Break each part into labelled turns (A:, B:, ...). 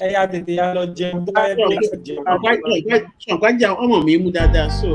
A: ẹ̀yà tètè ya lọ jẹun tó bá yẹ kí ẹ jẹun.
B: Ṣọ̀gbájà ọmọ mi mú dáadáa so.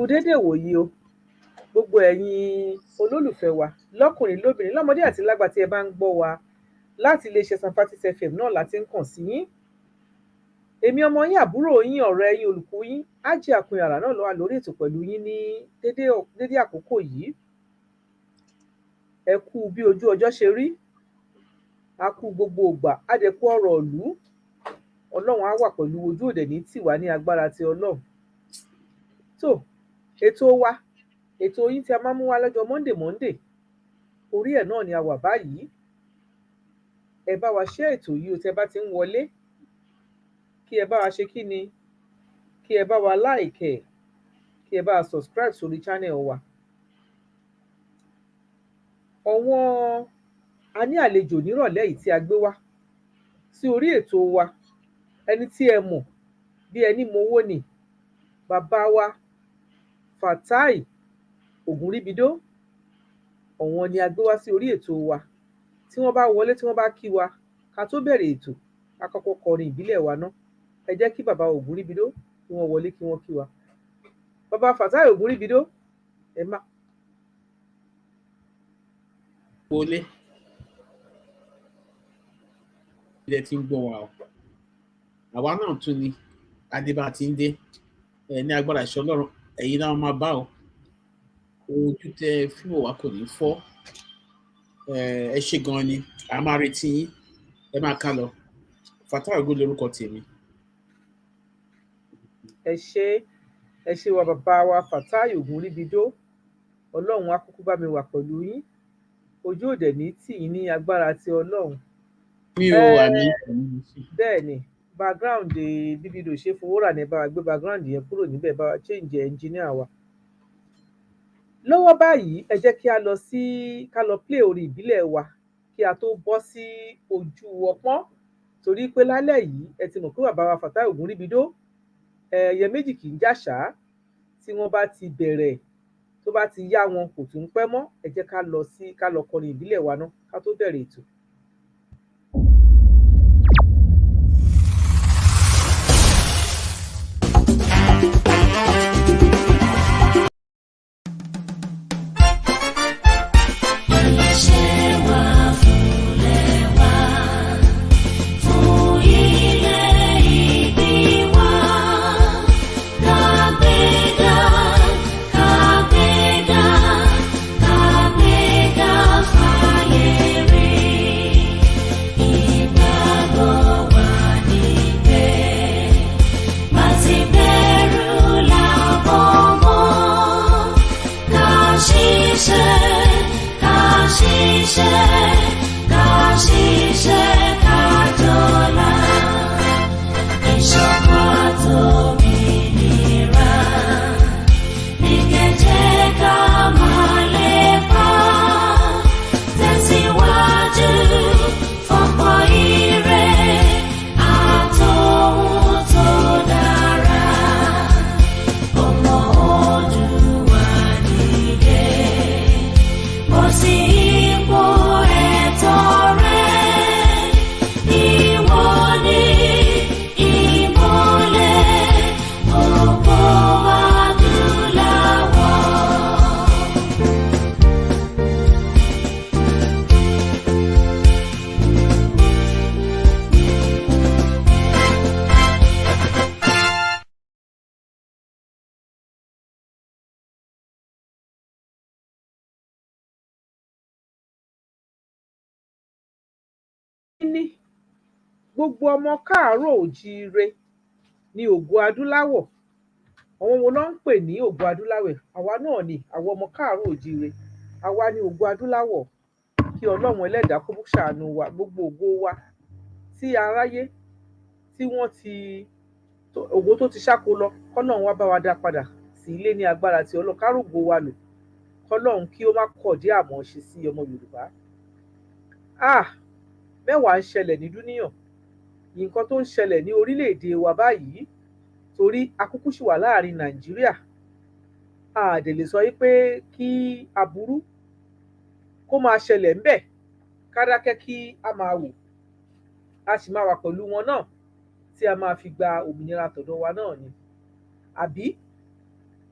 C: dédé wòyí o gbogbo ẹ̀yin olólùfẹ́ wa lọ́kùnrin lóbìnrin lọ́mọdé àti lágbà tí ẹ bá ń gbọ́ wa láti iléeṣẹ́ Sanfatis FM náà láti ń kàn sí yín èmi ọmọ yín àbúrò yín ọ̀rẹ́ yín olùkọ́ yín Ájì Àkúnyàrá náà ló wà lórí ètò pẹ̀lú yín ní dédé àkókò yìí ẹ kú bí ojú ọjọ́ ṣe rí a kú gbogbo ògbà á dẹ̀ kú ọ̀rọ̀ ìlú Ọlọ́run á wà pẹ̀lú ojú òde ní tìwá ní agbára ti Ọlọ́run tó ètò yín tí a máa mú wá lọ́jọ́ Monday orí ẹ̀ náà ni a wà báyìí ẹ bá wa share ètò yìí o tẹ́ bá ti ń wọlé kí ẹ bá wa ṣe kí ni kí ẹ bá wa like ẹ kí ẹ bá wa subscribe sórí channel wa a ní àlejò nírọ̀lẹ́ yìí tí a gbé wá sí orí ètò wa ẹni tí ẹ mọ̀ bí ẹni mowó ni bàbá wa Fatai Ògúnríbidó ọ̀wọ́n ni a gbé wá sí orí ètò wa tí wọ́n bá wọlé tí wọ́n bá kí wa ká tó bẹ̀rẹ̀ ètò ká kọ́kọ́ kọrin ìbílẹ̀ wa náà ẹ jẹ́ kí bàbá Ògúnríbidó kí wọ́n wọlé kí wọ́n kí wa bàbá Fatai Ògúnríbidó ẹ má.
B: wọlé ilẹ̀ tí ń gbọ́ wa o àwa náà tún ni adébá ti ń dé ní agbára ìṣọ́ Ọlọ́run ẹ̀yin náà máa bá o ojú tẹ fíìmù wa kò ní fọ́ ẹ ṣe gan ni a máa retí yín ẹ máa ká lọ Fatai Ògún lórúkọ tèmi.
C: ẹ ṣe wa bàbá wa Fatai Ògúnríbidó Ọlọ́run á kúkú bá mi wà pẹ̀lú yín ojú òde ní tì yín ní agbára ti Ọlọ́run.
B: mi ò wà ní.
C: bẹ́ẹ̀ ni background bíbídò ṣe fowó rà ní bá wa gbé background yẹn kúrò níbẹ̀ bá wa change engineer wa. lọ́wọ́ báyìí ẹ jẹ́ kí ká lọ play orin ìbílẹ̀ wa kí a tó bọ́ sí ojú ọpọ́n torí pé lálẹ́ yìí ẹ ti mọ̀ pé bàbá wa Fatai Ògúnríbidó ẹyẹ méjì kì í jàṣà tí wọ́n bá ti bẹ̀rẹ̀ tó bá ti yá wọn kò tún pẹ́ mọ́ ẹ jẹ́ ká lọ kọrin ìbílẹ̀ wa náà ká tó bẹ̀rẹ̀ ètò.
D: Ipò
C: ní gbogbo ọmọ káàárọ̀ òjíire ní ògo adúláwọ̀. Àwọn wo ló ń pè ní ògo adúláwọ̀? Àwa náà ni àwọn ọmọ káàárọ̀ òjíire. Àwa ni ògo adúláwọ̀. Kí Ọlọ́run ẹlẹ́dàá kó ṣàánú wa, gbogbo ògo wa tí aráyé tí wọ́n ti ògo tó ti ṣáko lọ, kọ́lọ́run wá bá wa dá padà sí ilé ní agbára tí Ọlọ́run kárògbó wa lò. Kọ́lọ́run kí ó má kọ̀dí àmọ́ ṣe sí ọmọ Yorùbá. Mẹ́wàá ń ṣẹlẹ̀ ní dúníyàn. Nǹkan tó ń ṣẹlẹ̀ ní orílẹ̀-èdè wa báyìí, torí akúkú ṣì wà láàrin Nàìjíríà. A dẹ̀ lè sọ pé kí aburú kó máa ṣẹlẹ̀ ńbẹ̀, ká dákẹ́ kí a máa wò. A sì máa wà pẹ̀lú wọn náà tí a máa fi gba òmìnira tọ̀dọ̀ wa náà ni. Àbí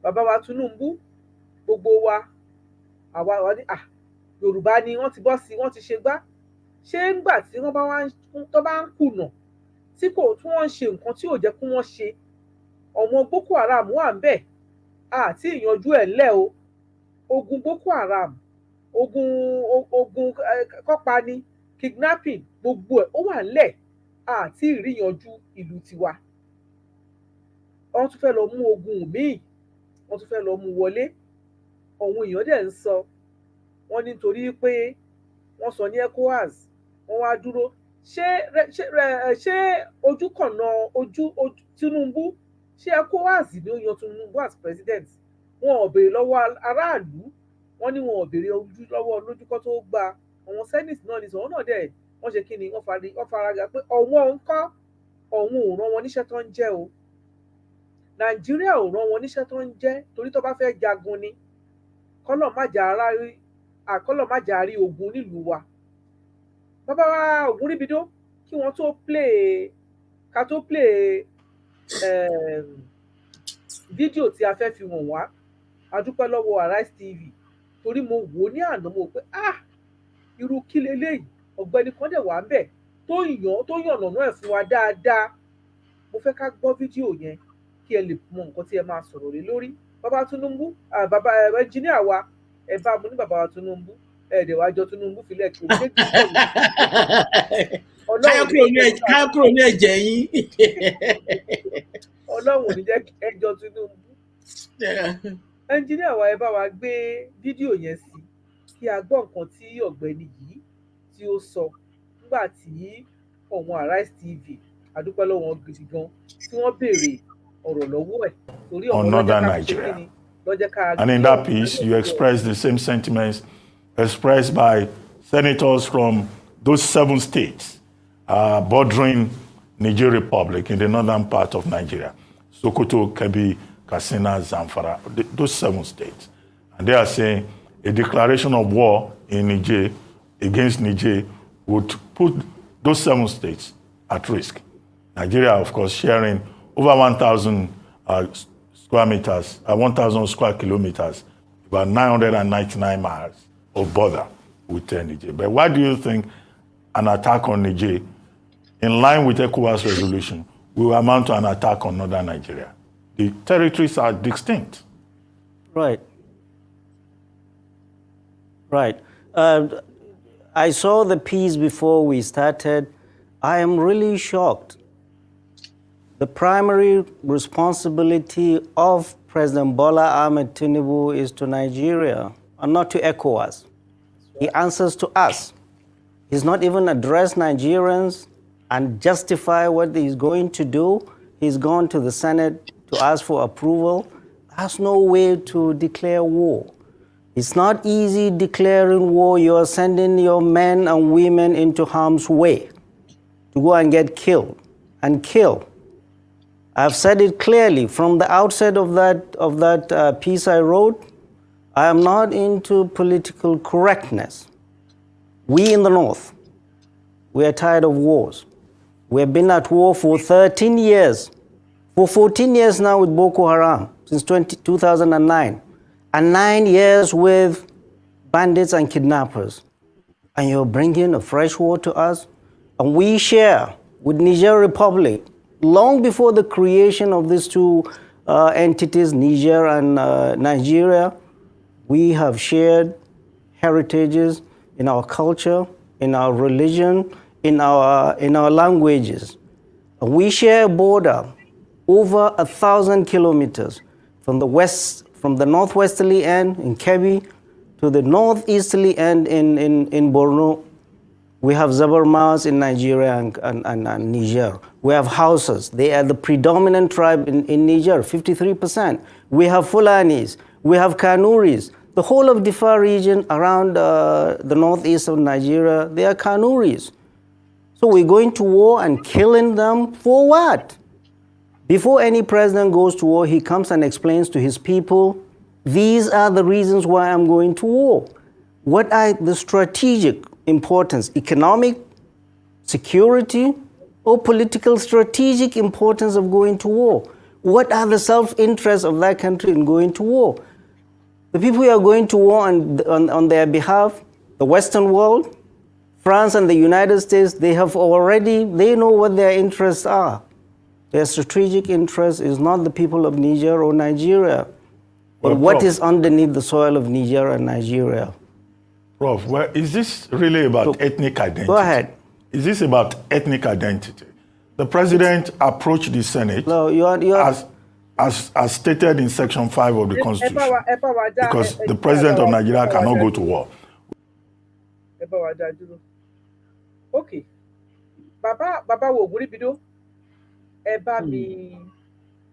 C: bàbá wa Tinubu, gbogbo wa, àwa ní Yorùbá ni wọ́n ti bọ́ sí, wọ́n ti ṣe gbá. Ṣé ńgbà tí wọ́n bá ń kùnà tí wọ́n ń ṣe nǹkan tí ò jẹ́ kí wọ́n ṣe, ọ̀wọ́n Boko Haram wà ńbẹ̀, àti ìyanjú ẹ̀ ńlẹ̀ o. Ogun Boko Haram, ogun kọ́pani, kidnapping, gbogbo ẹ̀ ó wà ńlẹ̀, àti ìríyanjú ìlú tiwa. Wọ́n tún fẹ́ lọ mú ogun míì, wọ́n tún fẹ́ lọ mú wọlé. Àwọn èèyàn dẹ̀ ń sọ, wọ́n nítorí pé wọ́n sọ ní ECOWAS, wọ́n wá dúró. Ṣé ojú kànnà Tinubu, ṣé ECOWAS ni ó yan Tinubu as president? Wọn ò béèrè lọ́wọ́ aráàlú, wọ́n ní wọn ò béèrè ojú lọ́wọ́ lójúkọ́ tó gba. Àwọn senate náà ní sọ̀rọ̀ náà dẹ̀, wọ́n ṣe kí ni, wọ́n faraga pé ọ̀wọ́n ń kọ́, ọ̀hún ò rán wọn níṣẹ́ tó ń jẹ́ o. Nàìjíríà ò rán wọn níṣẹ́ tó ń jẹ́, torí tó bá fẹ́ jagun ni. Kọ́lọ̀ má jà rí ogun nílùú wa. Bàbá wa Ògúnríbidó, kí wọ́n tó play fídíò tí a fẹ́ fi wọ̀n wá, a dúpẹ́ lọ́wọ́ Arise TV, torí mo wò ó ní àná, mo pé irú kí leléyìí, ọ̀gbẹ́ni kan dẹ̀ wà ń bẹ̀ tó yànnàná ẹ̀ fún wa dáadáa. Mo fẹ́ ká gbọ́ fídíò yẹn kí ẹ lè mọ nǹkan tí ẹ máa sọ̀rọ̀ lé lórí. Bàbá Tinubu, bàbá ẹnjíníà wa, ẹ bá mo ní bàbá wa Tinubu, ẹ̀ẹ́dẹ̀ wá jọ Tinubu filẹ̀ kí o ṣe kí
B: káyọ̀ kúrò ní ẹ̀jẹ̀ yín.
C: Ọlọ́run ò ní jẹ́ ẹjọ́ Tinubu. Ẹnjíníà wa, ẹ bá wa gbé fídíò yẹn sí kí a gbọ́ nǹkan tí ọ̀gbẹ́ni yìí tí ó sọ nígbà tí ọ̀wọ́n Arise TV, àdúpẹ́ lọ́wọ́ gidi gan, tí wọ́n béèrè ọ̀rọ̀ lọ́wọ́ ẹ̀, torí ọ̀wọ́n
D: northern Nigeria. And in that piece, you express the same sentiments expressed by senators from those 7 states bordering Niger Republic in the northern part of Nigeria: Sokoto, Kebbi, Katsina, Zamfara, those 7 states. And they are saying a declaration of war in Niger against Niger would put those 7 states at risk. Nigeria, of course, sharing over 1,000 square meters, 1,000 square kilometers, about 999 miles of border with Niger. But why do you think an attack on Niger, in line with ECOWAS resolution, will amount to an attack on northern Nigeria? The territories are distinct.
E: Right. I saw the piece before we started. I am really shocked. The primary responsibility of President Bola Ahmed Tinubu is to Nigeria and not to ECOWAS. He answers to us. He's not even addressed Nigerians and justify what he's going to do. He's gone to the Senate to ask for approval. There's no way to declare war. It's not easy declaring war. You're sending your men and women into harm's way to go and get killed and kill. I've said it clearly from the outset of that piece I wrote. I am not into political correctness. We in the North, we are tired of wars. We have been at war for 13 years, for 14 years now with Boko Haram, since 2009, and 9 years with bandits and kidnappers. And you're bringing a fresh war to us? And we share with Niger Republic, long before the creation of these 2 entities, Niger and Nigeria, we have shared heritages in our culture, in our religion, in our languages. We share a border over 1,000 kilometers from the northwesterly end in Kebbi to the northeasterly end in Borno. We have Zabarmas in Nigeria and Niger. We have Hausas. They are the predominant tribe in Niger, 53%. We have Fulanis. We have Kanuris. The whole of Diffa region around the northeast of Nigeria, they are Kanuris. So we're going to war and killing them for what? Before any president goes to war, he comes and explains to his people, these are the reasons why I'm going to war. What are the strategic importance, economic, security, or political strategic importance of going to war? What are the self-interests of that country in going to war? The people who are going to war on their behalf, the Western world, France and the United States, they know what their interests are. Their strategic interest is not the people of Niger or Nigeria, but what is underneath the soil of Niger and Nigeria.
D: Prof, well, is this really about ethnic identity?
E: Go ahead.
D: Is this about ethnic identity? The president approached the Senate as stated in Section 5 of the Constitution, because the president of Nigeria cannot go to war.
C: Okay. Baba wo guri bido. Ẹ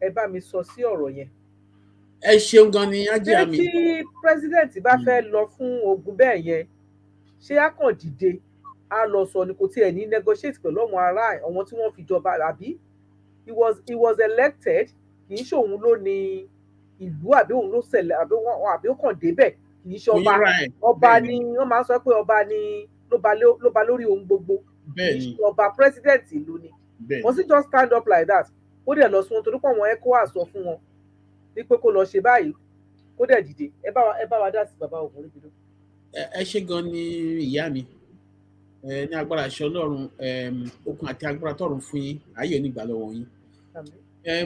C: bá mi sọ sí ọ̀rọ̀ yẹn.
B: Ẹ ṣeun gan ni ajé àmì.
C: Tí president bá fẹ́ lọ fún ogun bẹ́ẹ̀ yẹn, ṣé á kàn dìde á lọ sọ ni kò tiẹ̀ ní negotiate pẹ̀lú àwọn tí wọ́n fi jọba àbí? He was elected, kì í ṣe òun ló ní ìlú àbí òun ló ṣẹlẹ̀ àbí ó kàn débẹ̀, kì í ṣe ọba. Ọba ni wọ́n máa ń sọ pé ọba ni ló ba lórí ohun gbogbo. Kì í ṣe ọba, president ìlú ni. Wọ́n sì just stand up like that. Ó dẹ̀ lọ sí wọn torí pé àwọn ECOWAS sọ fún wọn wípé kó lọ ṣe báyìí, kó dẹ̀ dìde. Ẹ bá wa dá sí bàbá ògùn níbi.
B: Ẹ ṣe gan ni ìyá mi. Ní agbára ìṣọ́ Ọlọ́run, okun àti agbára tọ́run fún yín, ayé onígbà lọ́wọ́ yín.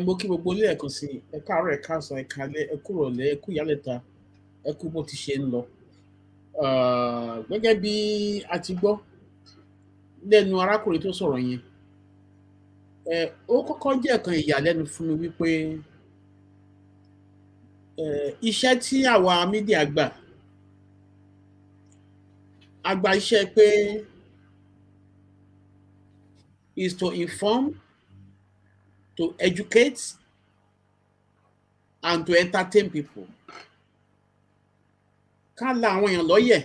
B: Mo kí gbogbo ilé ẹ̀kan sí ẹ káàárọ̀, ẹ káàsán, ẹ káalẹ́, ẹ kú ìrọ̀lẹ́, ẹ kú ìyálẹ̀ta, ẹ kú bó ti ṣe ń lọ. Gẹ́gẹ́ bí a ti gbọ́ lẹ́nu arákùnrin tó sọ̀rọ̀ yẹn, ó kọ́kọ́ jẹ́ ẹ̀kan ìyàlẹ́nu fún mi wípé iṣẹ́ tí àwa mídíà gbà iṣẹ́ pé is to inform, to educate, and to entertain people. Ká la àwọn èèyàn lọ́yẹ̀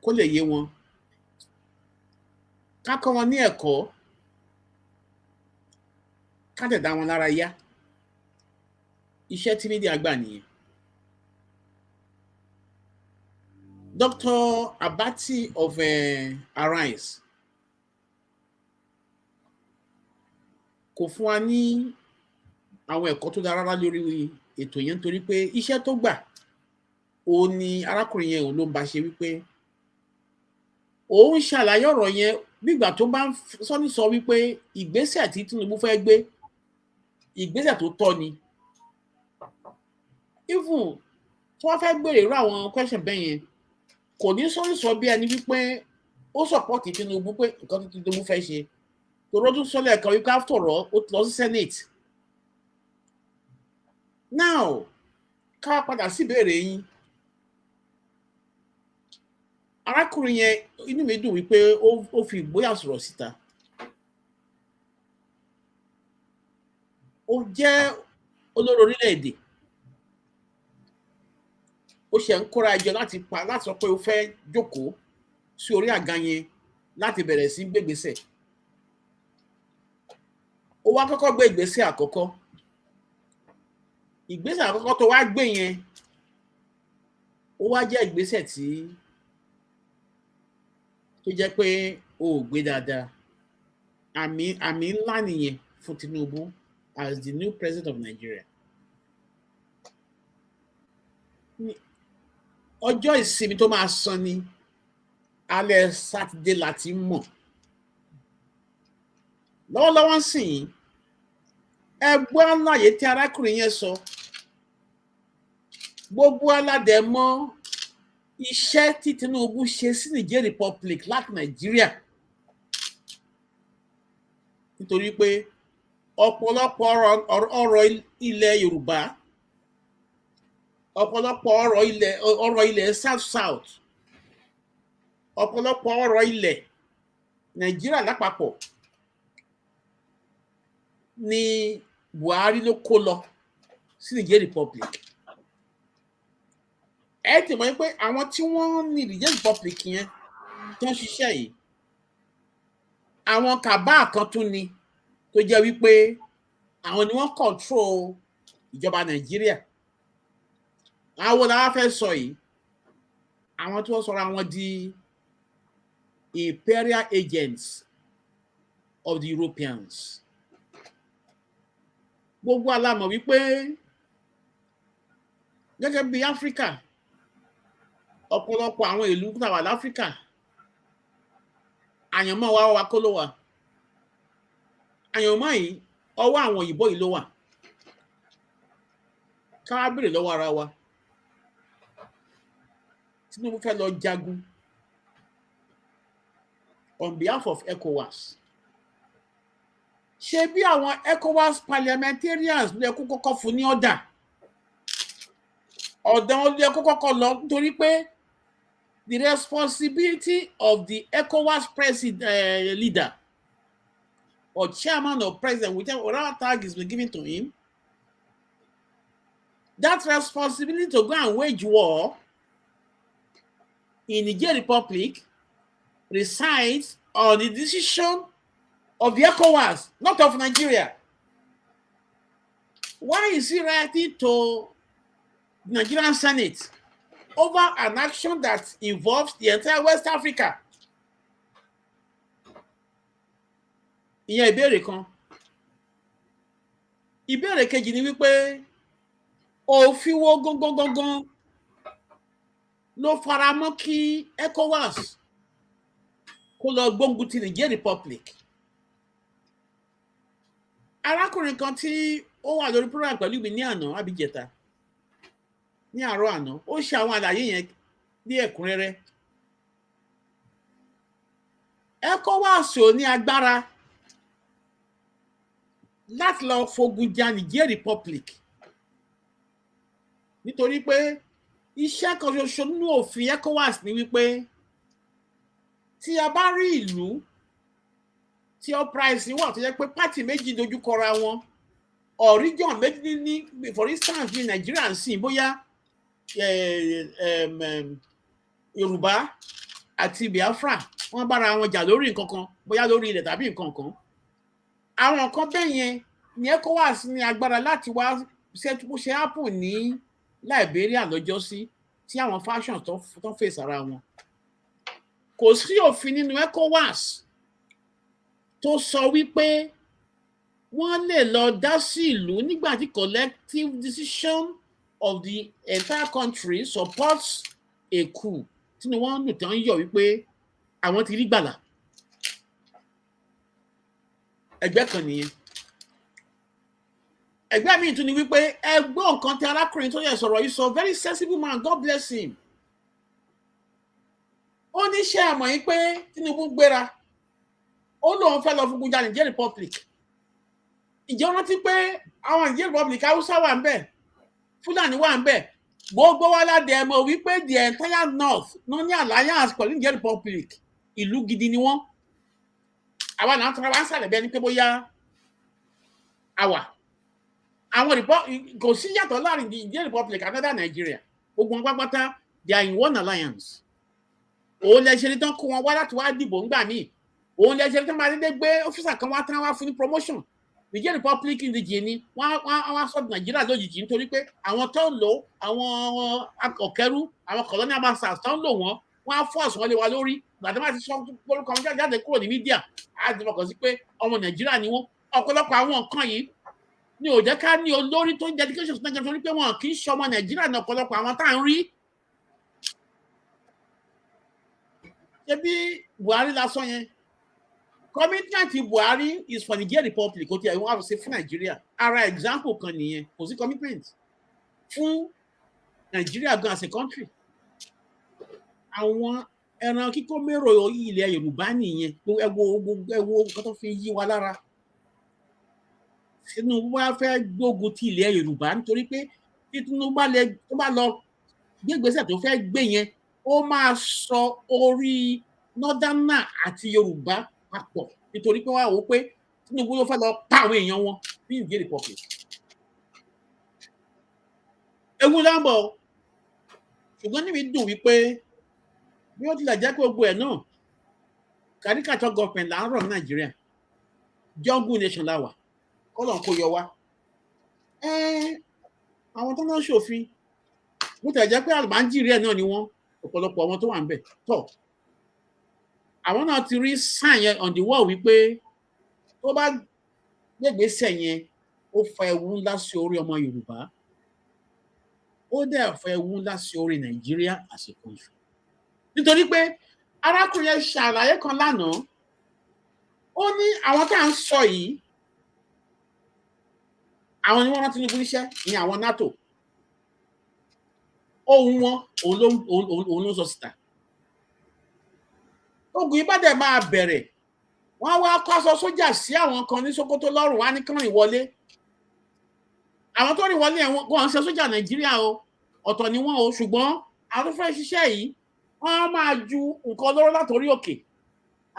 B: kó lè yé wọn. Ká kọ́ wọn ní ẹ̀kọ́, ká dẹ̀ dá wọn lára yá. Iṣẹ́ tí mídíà gbà nìyẹn. Dr. Abati of Arise kò fún wa ní àwọn ẹ̀kọ́ tó dára rárá lórí ètò yẹn nítorí pé iṣẹ́ tó gbà òun ni arákùnrin yẹn òun ló ń bá ṣe wípé òun ṣàlàyé ọ̀rọ̀ yẹn nígbà tó bá ń sọ wípé ìgbésẹ̀ tí Tinubu fẹ́ gbé ìgbésẹ̀ tó tọ́ ni. Even tí wọ́n fẹ́ gbèrè irú àwọn question bẹ́ẹ̀ yẹn kò ní sọ bí ẹni wípé ó support Tinubu pé nǹkan tí Tinubu fẹ́ ṣe. Tòró tún sọ lẹ́ẹ̀kan wípé after all ó lọ sí Senate. Now ká padà sí ìbéèrè yín. Arákùnrin yẹn inú mi dùn wípé ó fi ìgboyà sọ̀rọ̀ síta. Ó jẹ́ olórí orílẹ̀-èdè. Ó ṣe ń kóra ẹjọ́ láti sọ pé ó fẹ́ jókòó sí orí àga yẹn láti bẹ̀rẹ̀ sí gbégbésẹ̀. Ó wá kọ́kọ́ gbé ìgbésẹ̀ àkọ́kọ́. Ìgbésẹ̀ àkọ́kọ́ tó wá gbé yẹn ó wá jẹ́ ìgbésẹ̀ tó jẹ́ pé ó gbé dáadáa. Àmì ńlá nìyẹn fún Tinubu as the new president of Nigeria. Ọjọ́ ìsinmi tó máa san ni alẹ́ Sátidé láti mọ̀. Lọ́wọ́lọ́wọ́ sìn ẹgbẹ́ àlàyé tí arákùnrin yẹn sọ. Gbogbo aládẹ mọ̀ iṣẹ́ tí Tinubu ṣe sí Niger Republic láti Nàìjíríà. nítorí pé ọ̀pọ̀lọpọ̀ ọ̀rọ̀ ilẹ̀ Yorùbá, ọ̀pọ̀lọpọ̀ ọ̀rọ̀ ilẹ̀ South, ọ̀pọ̀lọpọ̀ ọ̀rọ̀ ilẹ̀ Nàìjíríà lápapọ̀ ni Buhari ló kó lọ sí Niger Republic. Ẹ ti mọ̀ pé àwọn tí wọ́n ní Niger Republic yẹn tó ń ṣiṣẹ́ yìí, àwọn kàbá kan tún ni tó jẹ́ wípé àwọn ni wọ́n control ìjọba Nàìjíríà. Àwọn làwọn fẹ́ sọ yìí, àwọn tí wọ́n sọra wọn di imperial agents of the Europeans. Gbogbo alámọ̀ wípé gẹ́gẹ́ bí Áfíríkà, ọ̀pọ̀lọpọ̀ àwọn ìlú tó wà láfíríkà, àyànmọ́ wa kó ló wà. Àyànmọ́ yìí ọwọ́ àwọn òyìnbó yìí ló wà. Ká wá béèrè lọ́wọ́ ara wa, Tinubu fẹ́ lọ jagun on behalf of ECOWAS. Ṣé bí àwọn ECOWAS parliamentarians ló yẹ kó kọ́kọ́ fún ní ọ̀dà? Ọ̀dọ̀ ló yẹ kó kọ́kọ́ lọ, nítorí pé the responsibility of the ECOWAS leader or chairman or president, whatever tag is been given to him, that responsibility to go and wage war in Niger Republic resides on the decision of the ECOWAS, not of Nigeria. Why is he writing to the Nigerian Senate over an action that involves the entire West Africa? Ìyẹn ìbéèrè kan. Ìbéèrè kejì ni wípé òfin wo gangan ló fara mọ́ kí ECOWAS kó lọ gbógun ti Niger Republic. Arákùnrin kan tí ó wà lórí program pẹ̀lú mi ní àná abíjẹta, ní àárọ̀ àná, ó ṣe àwọn àlàyé yẹn ní ẹ̀kúnrẹ́rẹ́. ECOWAS ò ní agbára láti lọ fogun jà Niger Republic, nítorí pé iṣẹ́ kan ṣoṣo nínú òfin ECOWAS ni wípé tí a bá rí ìlú tí uprising wà tó jẹ́ pé pátì méjì dojú kọra wọn, or region méjì ní, for instance ní Nigeria ń sìn, bóyá Yorùbá àti Biafra wọ́n bára wọn jà lórí nǹkan kan, bóyá lórí ilẹ̀ tàbí nǹkan kan. Àwọn nǹkan bẹ́ẹ̀ yẹn ní ECOWAS ní agbára láti wá ṣe happen ní Liberia lọ́jọ́sí tí àwọn factions tó fèsì ara wọn. Kò sí òfin nínú ECOWAS tó sọ wípé wọ́n lè lọ dá sí ìlú nígbà tí collective decision of the entire country supports a coup tí wọ́n lù tán yọ wípé àwọn ti rí gbàlà. Ẹgbẹ́ kan nìyẹn. Ẹgbẹ́ mi tún ni wípé ẹgbẹ́ nǹkan tí arákùnrin tó yẹ sọ̀rọ̀ yìí sọ, very sensible man, God bless him. Ó ní ṣe àmọ́ yìí pé Tinubu gbéra, ó lóun fẹ́ lọ fogun jà Niger Republic. Ìjọ rántí pé àwọn Niger Republic Hausa wà ń bẹ̀, Fúlàní wà ń bẹ̀, gbogbo wa ládẹ ẹ mọ̀ wípé the entire north ló ní alliance pẹ̀lú Niger Republic. Ìlú gidi ni wọ́n. Àwa náà tọ́ra wá ń sàlẹ̀ bẹ́ẹ̀ ni pé bóyá àwa àwọn kò sí yàtọ̀ láàrin Niger Republic and other Nigeria. Gbogbo wọn pápátá they are in one alliance. Òun lẹ ṣe ní tán kó wọn wá láti wá dìbò ńgbà míì. Òun lẹ ṣe ní tán máa dédé gbé ọ́fíìsà kan wá tán wá fún ní promotion. Niger Republic indíje ni wọ́n sọ Nàìjíríà lójijì nítorí pé àwọn tó ń lò, àwọn ọ̀kẹ́rú, àwọn colonial masters tó ń lò wọ́n á force wọn lé wa lórí. Gbàdé máa ti sọ orúkọ wọn jáde kúrò ní mídíà, á ti fọkàn sí pé ọmọ Nàìjíríà ni wọ́n. Ọ̀pọ̀lọpọ̀ àwọn nǹkan yìí ni ò jẹ́ ká ní olórí tó ń dedication sí Nàìjíríà, torí pé wọn kì í ṣe ọmọ Nàìjíríà ní ọ̀pọ̀lọpọ̀ àwọn tá à ń rí. Ṣé bí Buhari lásán yẹn, commitment Buhari is for Niger Republic, ó ti ẹ̀wọ̀n àrùn sí fún Nàìjíríà. Ara example kan nìyẹn, kò sí commitment fún Nàìjíríà gan as a country. Àwọn ẹran kíkó mérò ilẹ̀ Yorùbá nìyẹn, ẹ wo nǹkan tó fi yí wa lára. Tinubu wá fẹ́ gbógun ti ilẹ̀ Yorùbá nítorí pé tí Tinubu tó bá lọ gbé ìgbésẹ̀ tó fẹ́ gbé yẹn ó máa sọ orí Northerner àti Yorùbá papọ̀ nítorí pé wọ́n wò ó pé Tinubu ló fẹ́ lọ pa àwọn èèyàn wọn ní Niger Republic. Ewu lámbọ̀ ṣùgbọ́n níbi dùn wípé bí ó tilẹ̀ jẹ́ pé gbogbo ẹ̀ náà caricature government là ń rọ̀ ní Nàìjíríà jungle nation la wà kọ́lọ̀ kó yọ wá. Àwọn tó náà ṣòfin bó tilẹ̀ jẹ́ pé Nàìjíríà náà ni wọ́n ọ̀pọ̀lọpọ̀ àwọn tó wà ń bẹ̀ tọ̀ àwọn náà ti rí sign yẹn on the wall wípé tó bá gbégbèsè yẹn ó fa ewu ńlá sí orí ọmọ Yorùbá ó dẹ̀ fa ewu ńlá sí orí Nàìjíríà as a country nítorí pé arákùnrin yẹn ṣàlàyé kan lánàá ó ní àwọn tá à ń sọ yìí àwọn ni wọ́n rán Tinubu níṣẹ́ ní àwọn NATO ohun wọn òun ló sọ síta ogun yìí bá dẹ̀ máa bẹ̀rẹ̀ wọ́n wá kó aṣọ sójà sí àwọn kan ní Sokoto lọ́rùn wá ní kán rìn wọlé àwọn tó rìn wọlé wọn ń ṣe sójà Nàìjíríà o ọ̀tọ̀ ni wọ́n o ṣùgbọ́n àwọn tó fẹ́ ṣiṣẹ́ yìí wọ́n máa ju nǹkan olóró látòrí òkè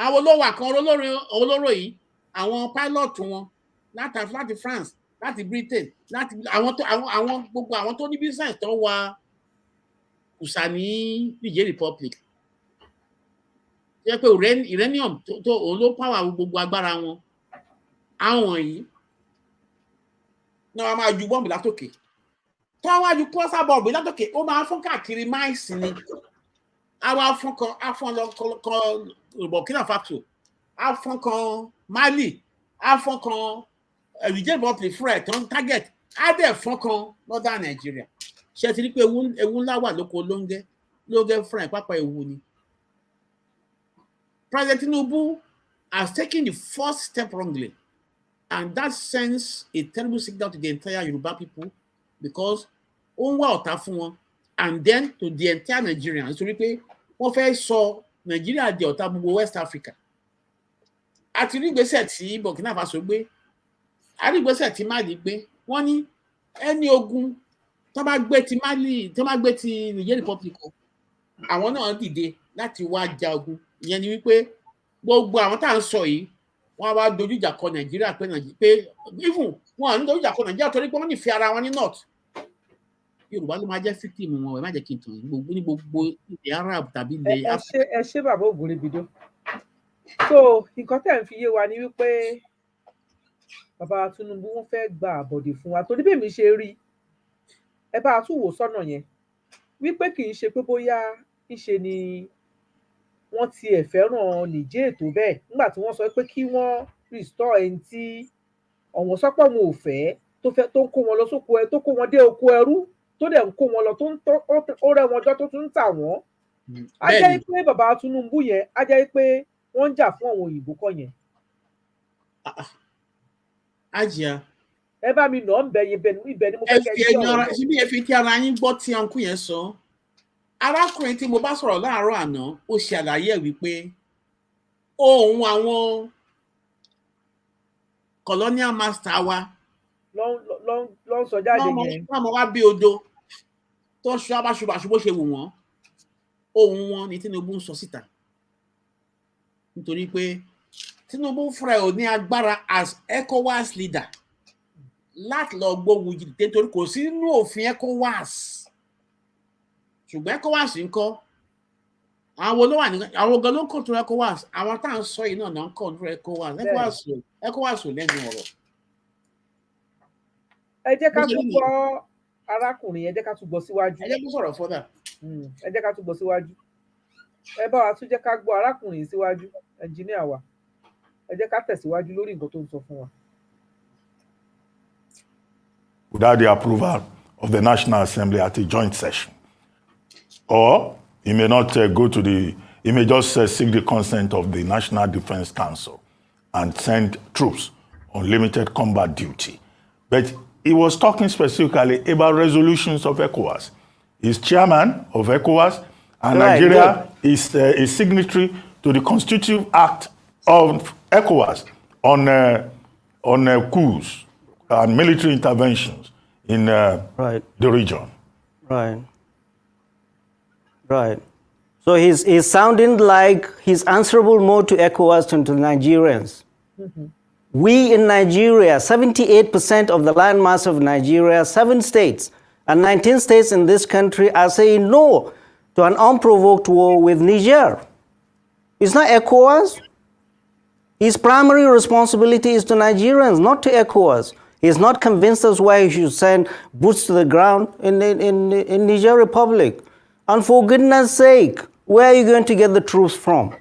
B: àwọn olówó àkàn olóró yìí àwọn pilot wọn láti France láti Britain láti àwọn gbogbo àwọn tó ní business tó wà kùsà ní Niger Republic jẹ́ pé uranium tó ló power gbogbo agbára wọn àwọn yìí náà wọ́n máa ju bọ́ọ̀bù látòkè tó wọ́n á ju cluster bọ́ọ̀bù látòkè ó máa fún káàkiri máìsì ni àwọn afọ́n kan Burkina Faso afọ́n kan Mali afọ́n kan Niger Republic fúnra ẹ̀ tán target á dẹ̀ fọ́n kan Northern Nigeria ṣe ti rí pé ewu ńlá wà lóko lóńgẹ́ fúnra ẹ̀ pápá ewu ni. President Tinubu has taken the first step wrongly, and that sends a terrible signal to the entire Yoruba people because ó ń wá ọ̀tá fún wọn and then to the entire Nigerians nítorí pé wọ́n fẹ́ sọ Nàìjíríà di ọ̀tá gbogbo West Africa. Àti rí ìgbésẹ̀ tí Burkina Faso gbé àrí ìgbésẹ̀ tí Mali gbé wọ́n ní ẹni ogun tó bá gbé ti Mali tó bá gbé ti Niger Republic àwọn náà dìde láti wá ja ogun ìyẹn ni wípé gbogbo àwọn tá à ń sọ yìí wọ́n wá dojú ìjà kọ Nàìjíríà pé even wọn à ń dojú ìjà kọ Nàìjíríà torí pé wọ́n nífẹ̀ẹ́ ara wọn ní north Yorùbá ló máa jẹ́ victim wọn ẹ má jẹ́ kí n tàn ní gbogbo ilẹ̀ Arab tàbí ilẹ̀ Africa.
C: ẹ ṣé bàbá Ògúnrìbìdó so nǹkan tẹ̀ ń fi yé wa ni wípé bàbá Tinubu wọ́n fẹ́ gba àbọ̀dè fún wa torí bẹ́ẹ̀ mi ṣe rí ẹ bá a tún wò sọ́nà yẹn wípé kì í ṣe pé bóyá ìṣe ni wọ́n tiẹ̀ fẹ́ràn Niger tó bẹ́ẹ̀ nígbà tí wọ́n sọ pé kí wọ́n restore ẹni tí ọ̀wọ́n sọ́pọ̀ wọn ò fẹ́ tó ń kó wọn lọ sóko ẹ tó kó wọn dé oko ẹrú tó dẹ̀ ń kó wọn lọ ó rẹ́ wọn jọ tó tún ń tà wọ́n á jẹ́ pé bàbá Tinubu yẹn á jẹ́ pé wọ́n ń jà fún àwọn òyìnbó kọ́ yẹn.
B: Ajia
C: ẹ bá mi nà ọ́ ń bẹ ibẹ̀ ni mo fẹ́ kẹ́ ẹ
B: ọ̀rọ̀ síbi ẹ fi kí ara yín gbọ́ tí ọ̀nkú yẹn sọ arákùnrin tí mo bá sọ̀rọ̀ láàárọ̀ àná ó ṣe àlàyé wípé ohun àwọn colonial master wa
C: ló ń sọ jáde yẹn
B: wọ́n mọ̀ wá bí odo tó ń ṣe abáṣubàṣu bó ṣe wù wọ́n ohun wọn ni Tinubu ń sọ síta nítorí pé Tinubu fúnra ẹ̀ ò ní agbára as ECOWAS leader láti lọ gbógun jìdí nítorí kò sí nínú òfin ECOWAS ṣùgbọ́n ECOWAS ń kọ́ àwọn olówà ní àwọn ogan ló ń kọ̀ọ̀tún ECOWAS àwọn tá à ń sọ yìí náà ń kọ̀ọ̀tún ECOWAS ò lẹ́nu ọ̀rọ̀.
C: ẹ jẹ́ ká tún gbọ́ arákùnrin ẹ jẹ́ ká tún gbọ́ síwájú.
B: ẹ jẹ́ kó sọ̀rọ̀ fọ́dà.
C: ẹ jẹ́ ká tún gbọ́ síwájú. ẹ bá wa tún jẹ́ ká gbọ́ arákùnrin síwájú ẹnjìníà wa ẹ jẹ́ ká tẹ̀síwájú lórí nǹkan tó ń sọ fún wa.
D: Without the approval of the National Assembly at a joint session. Or he may not he may just seek the consent of the National Defense Council and send troops on limited combat duty. But he was talking specifically about resolutions of ECOWAS. He's chairman of ECOWAS, and Nigeria is a signatory to the Constitutive Act of ECOWAS on coups, and military interventions in
E: Right.
D: the region.
E: Right. Right. So he's sounding like he's answerable more to ECOWAS than to Nigerians. We in Nigeria, 78% of the landmass of Nigeria, 7 states and 19 states in this country are saying no to an unprovoked war with Niger. It's not ECOWAS. His primary responsibility is to Nigerians, not to ECOWAS. He's not convinced us why he should send boots to the ground in Niger Republic. And for goodness sake, where are you going to get the troops from?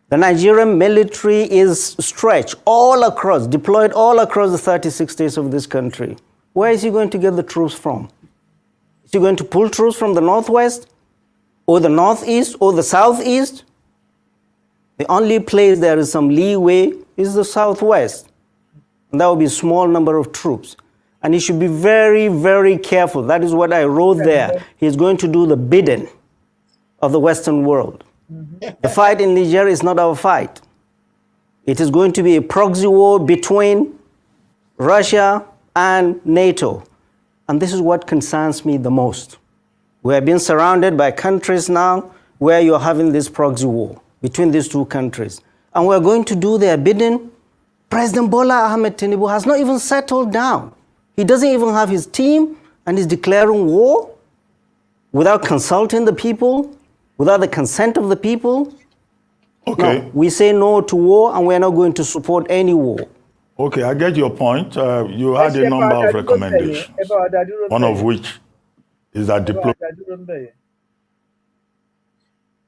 E: The Nigerian military is stretched all across, deployed all across the 36 states of this country. Where is he going to get the troops from? Is he going to pull troops from the northwest, or the northeast, or the southeast? The only place there is some leeway is the southwest. And that will be a small number of troops. And he should be very, very careful. That is what I wrote there. He's going to do the bidding of the Western world. The fight in Niger is not our fight. It is going to be a proxy war between Russia and NATO. And this is what concerns me the most. We have been surrounded by countries now where you're having this proxy war between these two countries. And we're going to do their bidding. President Bola Ahmed Tinubu has not even settled down. He doesn't even have his team, and he's declaring war without consulting the people, without the consent of the people.
D: Okay.
E: No, we say no to war, and we're not going to support any war.
D: Okay, I get your point. You had a number of recommendations, one of which is that diplomacy.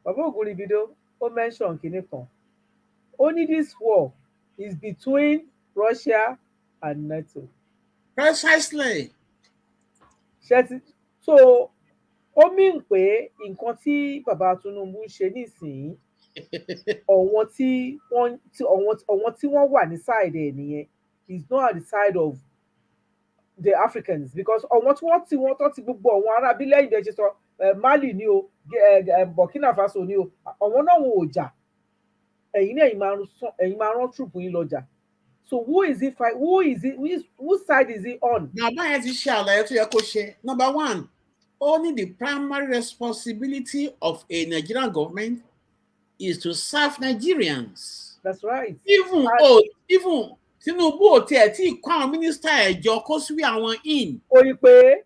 C: Baba Oguribido, ó mention kinní kan. Only this war is between Russia and NATO.
B: Precisely.
C: So, ó mean pé nǹkan tí Baba Tinubu ṣe nísìnyí, ọ̀wọ́n tí wọ́n wà ní side ẹ̀ nìyẹn is not at the side of the Africans, because ọ̀wọ́n tí wọ́n tọ́ ti gbogbo ọ̀wọ́n ará bí lẹ́yìn ìdẹ́jẹ́ sọ Mali ni o, Burkina Faso ni o, ọ̀wọ́n náà wọn ò jà, ẹ̀yin náà ẹ̀yin máa rán troop yín lọ jà. So who is it fight? Whose side is he on?
B: Now, number one, only the primary responsibility of a Nigerian government is to serve Nigerians.
C: That's right.
B: Even Tinubu tí kọ́ minister ẹ̀jọ̀ kó sí àwọn in.
C: Olùfẹ́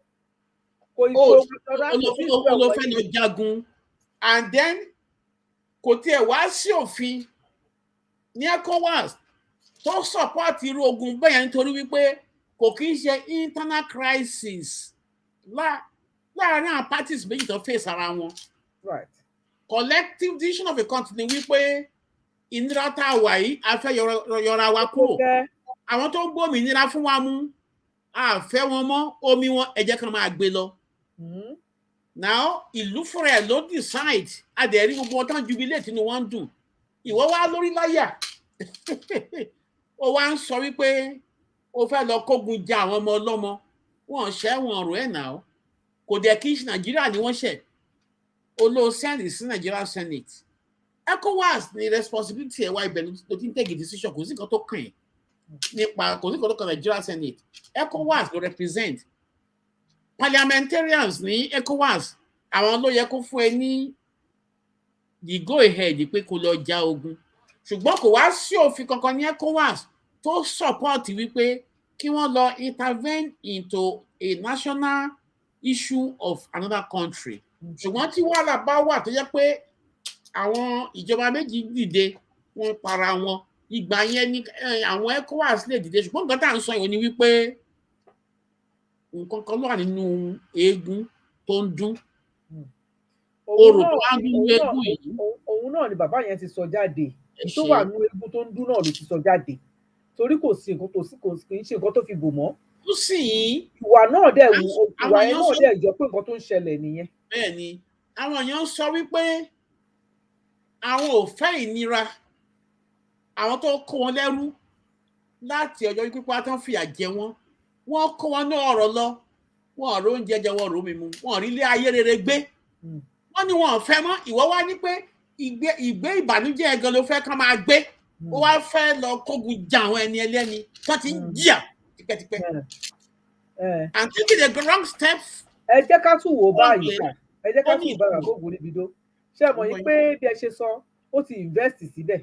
B: lọ jagun, and then kò tiẹ̀ wá sí òfin ní ECOWAS tó support irú ogun bẹ́ẹ̀ nítorí wípé kò kí ń ṣe internal crisis láàárín àwọn parties méjì tó face ara wọn.
C: Right.
B: Collective decision of a country wípé ìnira tá a wà yìí a fẹ́ yọra wa kúrò. Àwọn tó ń gbòmìnira fún wa mú a fẹ́ wọn mọ́, omi wọn ẹ jẹ́ kan máa gbé lọ. Now ìlú fúnra ẹ̀ ló decide adẹ̀rí gbogbo ọtán jubilate ni wọ́n ń dùn. Ìwọ wá lórí láyà. Ó wá ń sọ wípé ó fẹ́ lọ kógun ja àwọn ọmọ ọlọ́mọ. Wọ́n ṣẹ́ wọn ọ̀rọ̀ ẹ̀ náà. Kò dẹ̀ kí Nàìjíríà ni wọ́n ṣẹ̀. Olo send sí Nigeria Senate. ECOWAS ni responsibility ẹ̀ wá ibẹ̀ ló ti ń take a decision, kò sí nǹkan tó kàn nípa, kò sí nǹkan tó kàn Nigeria Senate. ECOWAS ló represent. Parliamentarians ní ECOWAS, àwọn ló yẹ kó fún ẹ ní the go ahead pé kó lọ ja ogun. Ṣùgbọ́n kò wá sí òfin kankan ní ECOWAS tó support wípé kí wọ́n lọ intervene into a national issue of another country. Ṣùgbọ́n tí wàhálà bá wà tó jẹ́ pé àwọn ìjọba méjì dìde wọ́n para wọn, ìgbà yẹn ni àwọn ECOWAS lè dìde. Ṣùgbọ́n nǹkan tá à ń sọ yìí ni wípé nǹkan kan ló wà nínú eégún tó ń dún. Orò tó wá ń dún ní eégún yìí.
C: Òun náà ni bàbá yẹn ti sọ jáde. Tó wà nínú eégún tó ń dún náà ló ti sọ jáde. Torí kò sí nǹkan kì í ṣe nǹkan tó fi bò mọ́.
B: Ó sì
C: ìwà náà dẹ̀ ìwà yẹn náà dẹ̀ jọ pé nǹkan tó ń ṣẹlẹ̀ nìyẹn.
B: Bẹ́ẹ̀ni, àwọn èèyàn sọ wípé àwọn ò fẹ́ ìnira, àwọn tó kó wọn lẹ́rú láti ọjọ́ pípẹ́ tán fìyà jẹ wọ́n kó wọn ní ọ̀rọ̀ lọ, wọn ò róúnjẹ jẹ, wọn ò rómi mu, wọn ò rí ilé ayé rere gbé, wọ́n ní wọn ò fẹ́ mọ́. Ìwọ wá ní pé ìgbé ìbànújẹ́ gan ló fẹ́ kán máa gbé, ó wá fẹ́ lọ kógun jà àwọn ẹni ẹlẹ́ni tó ti ń jìyà tipẹ́tipẹ́ and taking the wrong steps.
C: ẹ jẹ́ ká tún wò báyìí sà ẹ jẹ́ ká tún wò báyìí àgógùn níbi dó ṣé ẹ mọ̀ yín pé bí ẹ ṣe sọ ó ti invest síbẹ̀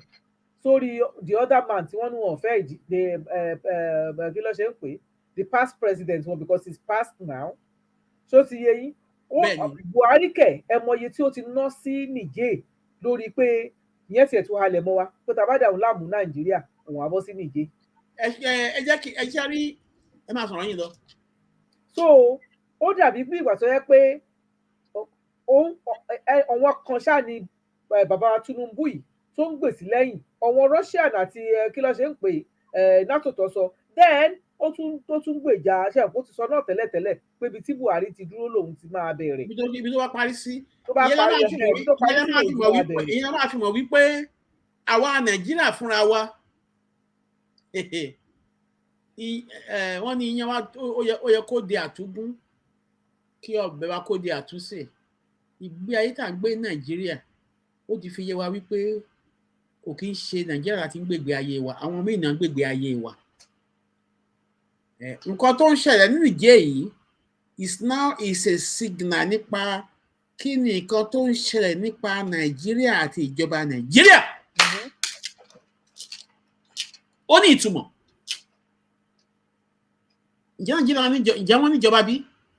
C: sórí the other man tí wọ́n ní wọn fẹ́ kí ló ṣe ń pè the past president wọn because he's past now ṣó ti yé yín Buhari kẹ̀ ẹ mọ̀ iye tí ó ti ná sí Niger lórí pé ìyẹn tiẹ̀ tún halẹ̀ mọ́ wa pé tàbádà òun láàmú Nàìjíríà òun àbọ̀ sí Niger.
B: ẹ jẹ́ kí ẹ ṣe rí ẹ máa sọ̀rọ̀ yín lọ.
C: so ó dàbí bí ìgbà tó yẹ pé ọ̀wọ́n kan ṣáà ni bàbá Tinubu yìí tó ń gbèsè lẹ́yìn ọ̀wọ́n Russian àti kí ló ṣe ń pè NATO tó sọ then ó tún gbèjà ṣe àpò ti sọ náà tẹ́lẹ̀tẹ́lẹ̀ pé ibi tí Buhari ti dúró lòun ti máa bẹ̀rẹ̀.
B: ibi tó bá parí sí
C: ìyẹn
B: máa fi mọ̀ wípé àwa Nàìjíríà fúnra wa wọ́n ní iyán wa ó yẹ kó di àtúgún kí ọbẹ̀ wa kó di àtúnṣe ìgbé ayé tá à ń gbé Nàìjíríà ó ti fi yé wa wípé kò kí ń ṣe Nàìjíríà láti ń gbègbè ayé wa àwọn míì náà ń gbègbè ayé wa. Nǹkan tó ń ṣẹlẹ̀ ní Nìjẹ̀ yìí is a signal nípa kí ni nǹkan tó ń ṣẹlẹ̀ nípa Nàìjíríà àti ìjọba Nàìjíríà. Ó ní ìtumọ̀. Ǹjẹ́ wọ́n níjọba bí?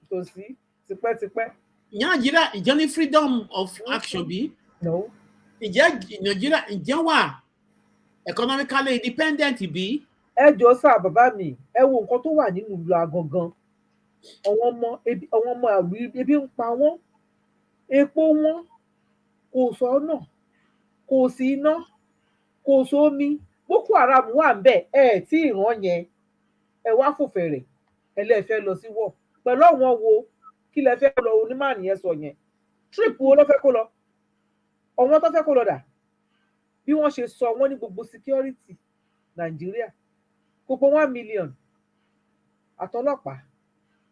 C: Kò sí tipẹ́tipẹ́.
B: Ǹjẹ́ Nàìjíríà ǹjẹ́ ní freedom of action bí?
C: No.
B: Ǹjẹ́ Nàìjíríà ǹjẹ́ wà economically independent bí?
C: Ẹ jọ̀ọ́ sà bàbá mi ẹ wo nǹkan tó wà nínú ìlú agangan àwọn ọmọ àlù ebi ń pa wọ́n epo wọn kò sọ́nà kò sí iná kò sómi Boko Haram wà ń bẹ̀ tí ìran yẹn ẹ wá fòfẹ̀rẹ̀ ẹ lè fẹ́ lọ sí wọ̀ pẹ̀lú àwọn wo kí lẹ fẹ́ lọ onímọ̀ yẹn sọ yẹn trip wo ló fẹ́ kó lọ ọ̀wọ́n tó fẹ́ kó lọ dà bí wọ́n ṣe sọ wọ́n ní gbogbo security Nàìjíríà gbogbo 1 million àtọlọ́pàá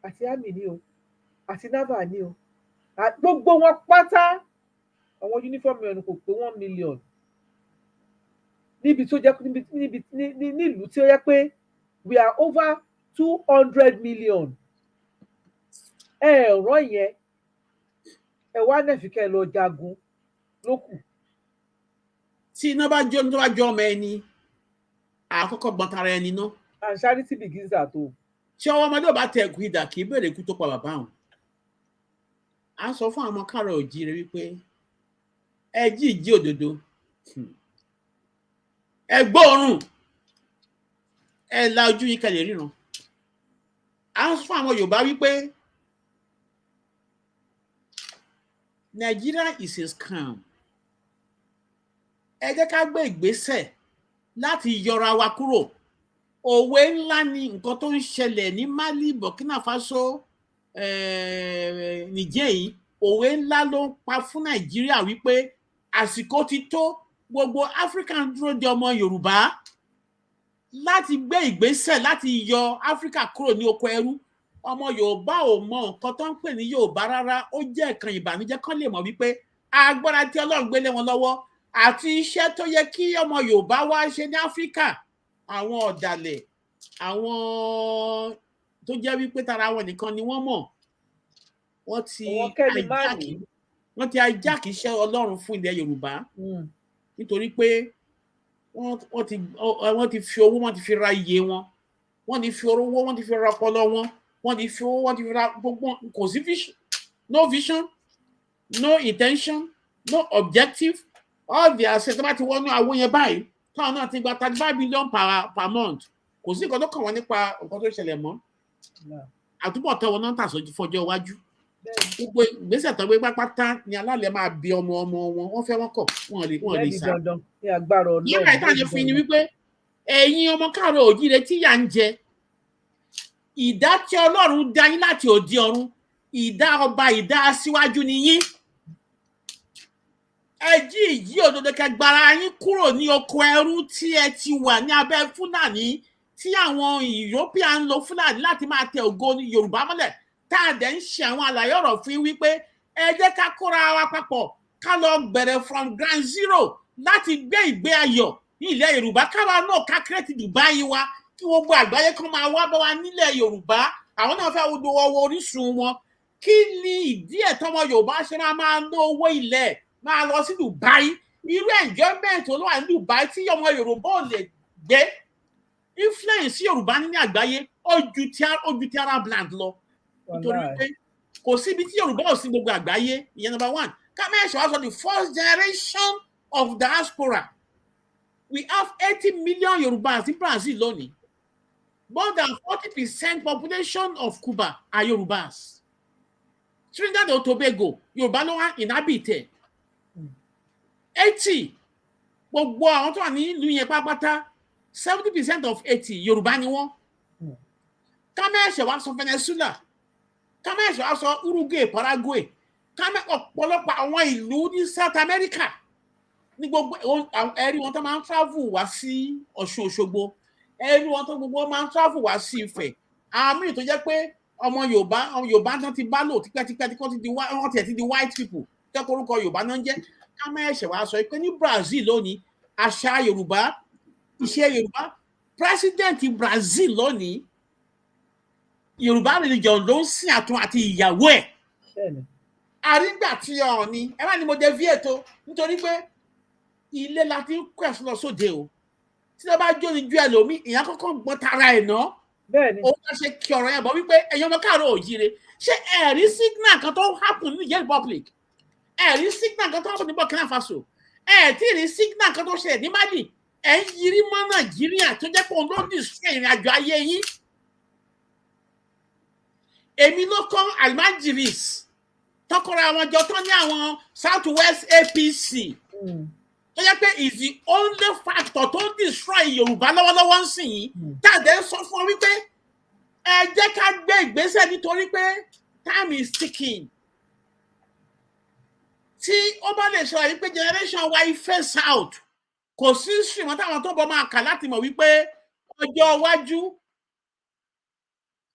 C: àti àmì ni o àti nava ni o gbogbo wọn pátá àwọn uniform yẹn kò pé 1 million níbi tó jẹ́ nílùú tí ó yẹ pé we are over 200 million ẹ̀rọ yẹn ẹ wá nẹ̀fíkẹ́ lọ jagun lókù.
B: Tí iná bá jó ọmọ ẹni àkọ́kọ́ gbọ́n tara ẹni ná.
C: And charity begins at home.
B: Tí ọwọ́ ọmọdé ò bá tẹ ẹ̀kú ìdà kì í béèrè ikú tó pa bàbá àwọn. A sọ fún àwọn káàrọ̀ òjíire wípé ẹ jí ìjí òdodo ẹ gbóòórùn ẹ la ojú yín kẹlẹ̀ ríran. A sọ fún àwọn Yorùbá wípé Nigeria is a scam. Ẹ jẹ́ ká gbé ìgbésẹ̀ láti yọra wa kúrò. Òwe ńlá ni nǹkan tó ń ṣẹlẹ̀ ní Mali, Burkina Faso, Niger yìí. Òwe ńlá ló ń pa fún Nàìjíríà wípé àsìkò ti tó gbogbo African dúró de ọmọ Yorùbá láti gbé ìgbésẹ̀ láti yọ Áfíríkà kúrò ní oko ẹrú. Ọmọ Yorùbá ò mọ nǹkan tó ń pè ní Yorùbá rárá. Ó jẹ́ ìkan ìbànújẹ́ kán lè mọ̀ wípé agbára tí Ọlọ́run gbélé wọn lọ́wọ́ àti iṣẹ́ tó yẹ kí ọmọ Yorùbá wá ṣe ní Áfíríkà àwọn ọ̀dàlẹ̀ àwọn tó jẹ́ wípé tara wọn nìkan ni wọ́n mọ̀ wọ́n ti hijack iṣẹ́ Ọlọ́run fún ilẹ̀ Yorùbá nítorí pé wọ́n ti fi owó wọ́n ti fi ra iye wọn wọ́n ti fi owó wọ́n ti fi ra ọpọlọ wọn wọ́n ti fi owó wọ́n ti fi ra gbogbo kò sí vision no intention no objective all the assets tó bá ti wọnú àwọn yẹn báyìí táwọn náà ti gba 35 million per month kò sí nǹkan tó kàn wọ́n nípa nǹkan tó ṣẹlẹ̀ mọ́ àtúbọ̀tán wọn náà tàṣọ fọjọ́ iwájú gbogbo ìgbésẹ̀ tó gbé pátá ni alálẹ̀ máa bí ọmọ wọn wọ́n fẹ́ wọ́n kọ̀ wọ́n lè sá. yíyá ìtàjẹ fún yín ni wípé ẹ̀yin ọmọ káàárọ̀ òjíire tí yà ń jẹ ìdá tí Ọlọ́run dá yín láti òde ọ̀run ìdá ọba ìdá aṣíwájú ni yín. Ẹ jí ìjí òdodo kẹgbàrà yín kúrò ní oko ẹrú tí ẹ ti wà ní abẹ́ Fúlàní tí àwọn European ń lo Fúlàní láti máa tẹ ògo Yorùbá mọ́lẹ̀ tá a dẹ̀ ń ṣe àwọn àlàyé ọ̀rọ̀ fún wípé ẹ jẹ́ ká kóra wa papọ̀ ká lọ bẹ̀rẹ̀ from ground zero láti gbé ìgbé ayọ̀ ní ilẹ̀ Yorùbá káwa náà ká kírètì Dubai wa kí gbogbo àgbáyé kan máa wá bá wa nílẹ̀ Yorùbá àwọn náà fẹ́ wo ọwọ́ orísun wọn kí ni ìdí ẹ̀ tọ́mọ Yorùbá ṣe máa ná owó ilẹ̀ máa lọ sí Dubai irú enjoyment tó wà ní Dubai tí ọmọ Yorùbá ò lè gbé influence Yorùbá ní àgbáyé ó ju ti Arab land lọ nítorí pé kò síbi tí Yorùbá ò sí gbogbo àgbáyé ìyẹn number one kámẹ́sì wá sọ the first generation of diaspora we have 80 million Yorùbás in Brazil lónìí more than 40% population of Cuba are Yorùbás Trinidad and Tobago Yorùbá ló wà inhabit 80 gbogbo àwọn tó wà ní ìlú yẹn pátápátá 70% of 80 Yorùbá ni wọ́n kámẹ́sì wá sọ Venezuela kámẹ́sì wá sọ Uruguay Paraguay ọ̀pọ̀lọpọ̀ àwọn ìlú ní South America ní gbogbo ẹ̀rí wọn tó máa ń travel wá sí Ọ̀ṣun Òṣogbo ẹ̀rí wọn tó gbogbo máa ń travel wá sí Ifẹ̀ àmì tó jẹ́ pé ọmọ Yorùbá tán ti bá lò tipẹ́tipẹ́ tí wọ́n ti di white people jẹ́ korúkọ Yorùbá náà ń jẹ́ kámẹ́sì wá sọ pé ní Brazil lónìí àṣà Yorùbá iṣẹ́ Yorùbá president Brazil lónìí Yorùbá religion ló ń sìn àtún àti ìyàwó ẹ̀ àrígbà tí Ọọ̀ni ẹ má ní mo deviate o nítorí pé ilé la ti ń kọ́ ẹ̀sùn lọ sóde o tí wọ́n bá jó ni ju ẹlòmíì ìyẹn kọ́kọ́ gbọ́n tara ẹ̀ ná òun bá ṣe kí ọ̀rọ̀ yẹn bọ̀ wípé ẹ̀yin ọmọ káàárọ̀ òjíire ṣé ẹ̀rí signal kan tó happen ní Niger Republic ẹ̀rí signal kan tó happen ní Burkina Faso tí rí signal kan tó ṣẹlẹ̀ ní Mali ẹ̀ ń yiri mọ́ Nàìjíríà tó jẹ́ pé òun ló dì sí ìrìn àjò ayé yín èmi ló kọ́ almajiris tọkọra àwọn jọ tán ní àwọn South West APC tó yẹ pé is the only factor tó ń destroy Yorùbá lọ́wọ́lọ́wọ́ ń sìn yín tàdé sọ fún ọ wípé ẹ jẹ́ ká gbé ìgbésẹ̀ nítorí pé time is ticking tí ó bá lè sọ yìí pé generation wa face out kò sí ṣùgbọ́n táwọn tó bọ́ máa kà láti mọ̀ wípé ọjọ́ iwájú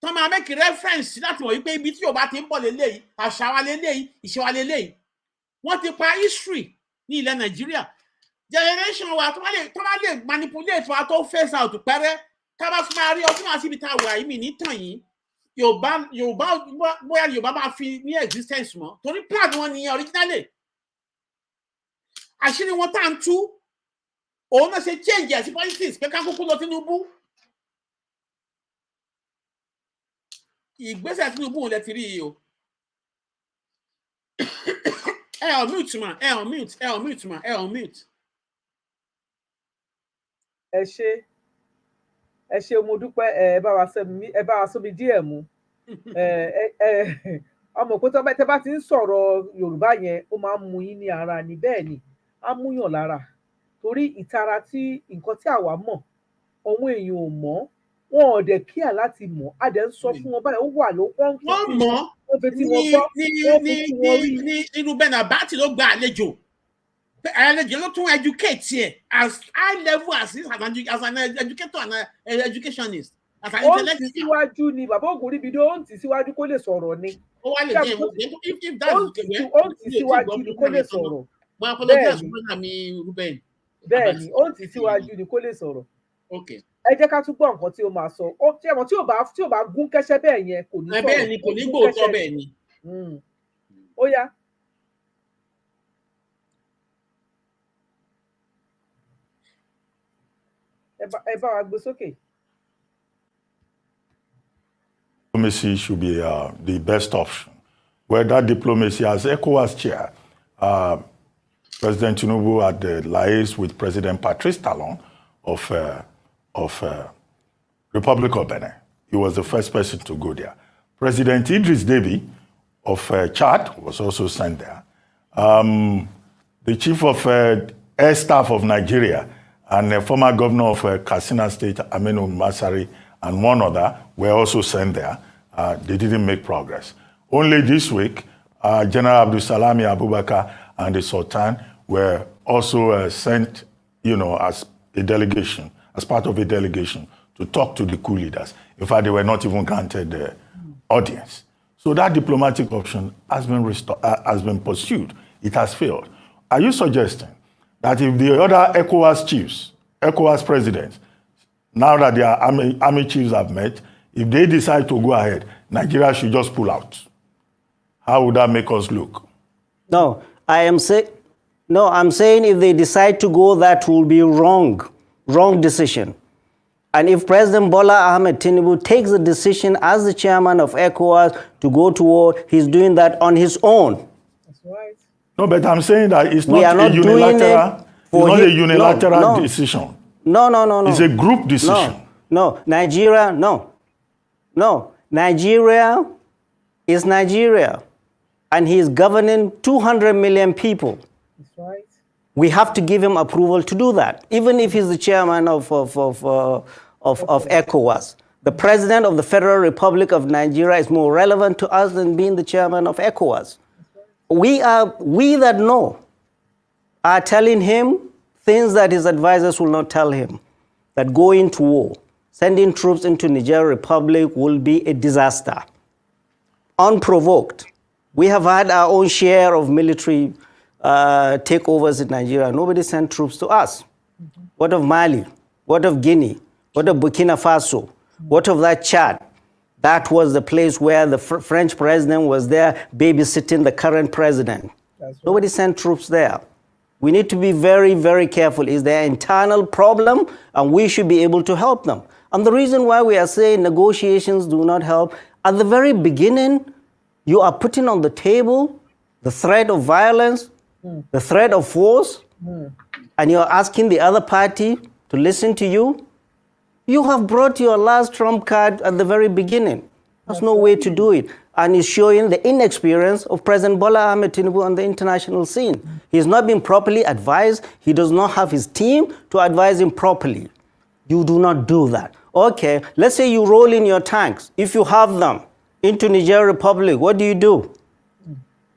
B: tó máa make reference láti mọ̀ wípé ibi tí Yorùbá ti ń bọ̀ lélẹ́yìí àṣà wa lélẹ́yìí ìṣe wa lélẹ́yìí wọ́n ti pa history ní ilẹ̀ Nàìjíríà generation wa tó bá lè manipulate wa tó face out pẹ́rẹ́ ká bá tún máa rí ọdún àti ibi tá a wà yìí mi nítàn yìí Yorùbá bóyá Yorùbá máa fi ní existence mọ́ torí plan wọn nìyẹn originally àṣírí wọn tá à ń tú òun náà ṣe change ẹ̀ sí politics pé ká kúkú lọ Tinubu ìgbésẹ̀ Tinubu òun lẹ ti rí yìí o on mute ma on mute ma on mute.
C: ẹ ṣé mo dúpẹ́ ẹ bá wa sọ mi díẹ̀ mu ọmọ pé tẹ́ bá ti ń sọ̀rọ̀ Yorùbá yẹn ó máa ń mu yín ní ara ni bẹ́ẹ̀ ni á múyàn lára torí ìtara tí nǹkan tí àwa mọ̀ àwọn èèyàn ò mọ̀ wọn ò dẹ̀ kíà láti mọ̀ á dẹ̀ ń sọ fún wọn báyìí ó wà ló wọ́n
B: mọ̀ ní inú Bernabati ló gba àlejò ló tún educate ẹ̀ as high level as an educator and educationist as an intellectual.
C: ó ń tì síwájú ni bàbá Ògúnríbidó ó ń tì síwájú kó lè sọ̀rọ̀ ni.
B: ó wá lè jẹ́
C: ó ń tì síwájú ni kó lè sọ̀rọ̀. bẹ́ẹ̀ni ó ń tì síwájú ni kó lè sọ̀rọ̀. ẹ jẹ́ ká tún gbọ́ nǹkan tí ó máa sọ tí ò bá gún kẹ́sẹ́ bẹ́ẹ̀ yẹn kò ní sọ̀rọ̀.
B: bẹ́ẹ̀ ni kò ní gbòòtọ́ bẹ́ẹ̀ ni.
C: ó yá. ẹ bá wa gbé sókè.
D: Diplomacy should be the best option. Where that diplomacy, as ECOWAS chair, President Tinubu had liaised with President Patrice Talon of Republic of Benin. He was the first person to go there. President Idris Deby of Chad was also sent there. The chief of air staff of Nigeria and the former governor of Katsina State, Aminu Masari, and one other were also sent there. They didn't make progress. Only this week, General Abdul Salami Abubakar and the Sultan were also sent, as a delegation, as part of a delegation, to talk to the coup leaders. In fact, they were not even granted the audience. So that diplomatic option has been pursued. It has failed. Are you suggesting that if the other ECOWAS chiefs, ECOWAS presidents, now that their army chiefs have met, if they decide to go ahead, Nigeria should just pull out. How would that make us look?
E: No, I'm saying if they decide to go, that will be wrong decision. And if President Bola Ahmed Tinubu takes the decision as the chairman of ECOWAS to go to war, he's doing that on his own.
C: That's right.
D: No, but I'm saying that it's
E: We
D: not
E: are
D: a
E: not doing
D: unilateral.
E: it
D: It's
E: for
D: not a
E: him.
D: unilateral
E: No.
D: decision.
E: No.
D: It's a group decision.
E: No, Nigeria, no. Nigeria is Nigeria. And he is governing 200 million people.
C: That's right.
E: We have to give him approval to do that, even if he's the chairman of ECOWAS. The president of the Federal Republic of Nigeria is more relevant to us than being the chairman of ECOWAS. We that know are telling him things that his advisors will not tell him, that going to war, sending troops into Niger Republic will be a disaster, unprovoked. We have had our own share of military takeovers in Nigeria. Nobody sent troops to us. Mm-hmm. What of Mali? What of Guinea? What of Burkina Faso? Mm-hmm. What of that Chad? That was the place where the French president was there babysitting the current president. Right. Nobody sent troops there. We need to be very, very careful. Is there an internal problem? And we should be able to help them. And the reason why we are saying negotiations do not help, at the very beginning, you are putting on the table the threat of violence, the threat of force, and you're asking the other party to listen to you. You have brought your last trump card at the very beginning. There's no way to do it. And it's showing the inexperience of President Bola Ahmed Tinubu on the international scene. He's not been properly advised. He does not have his team to advise him properly. You do not do that. Okay, let's say you roll in your tanks, if you have them, into Niger Republic. What do you do?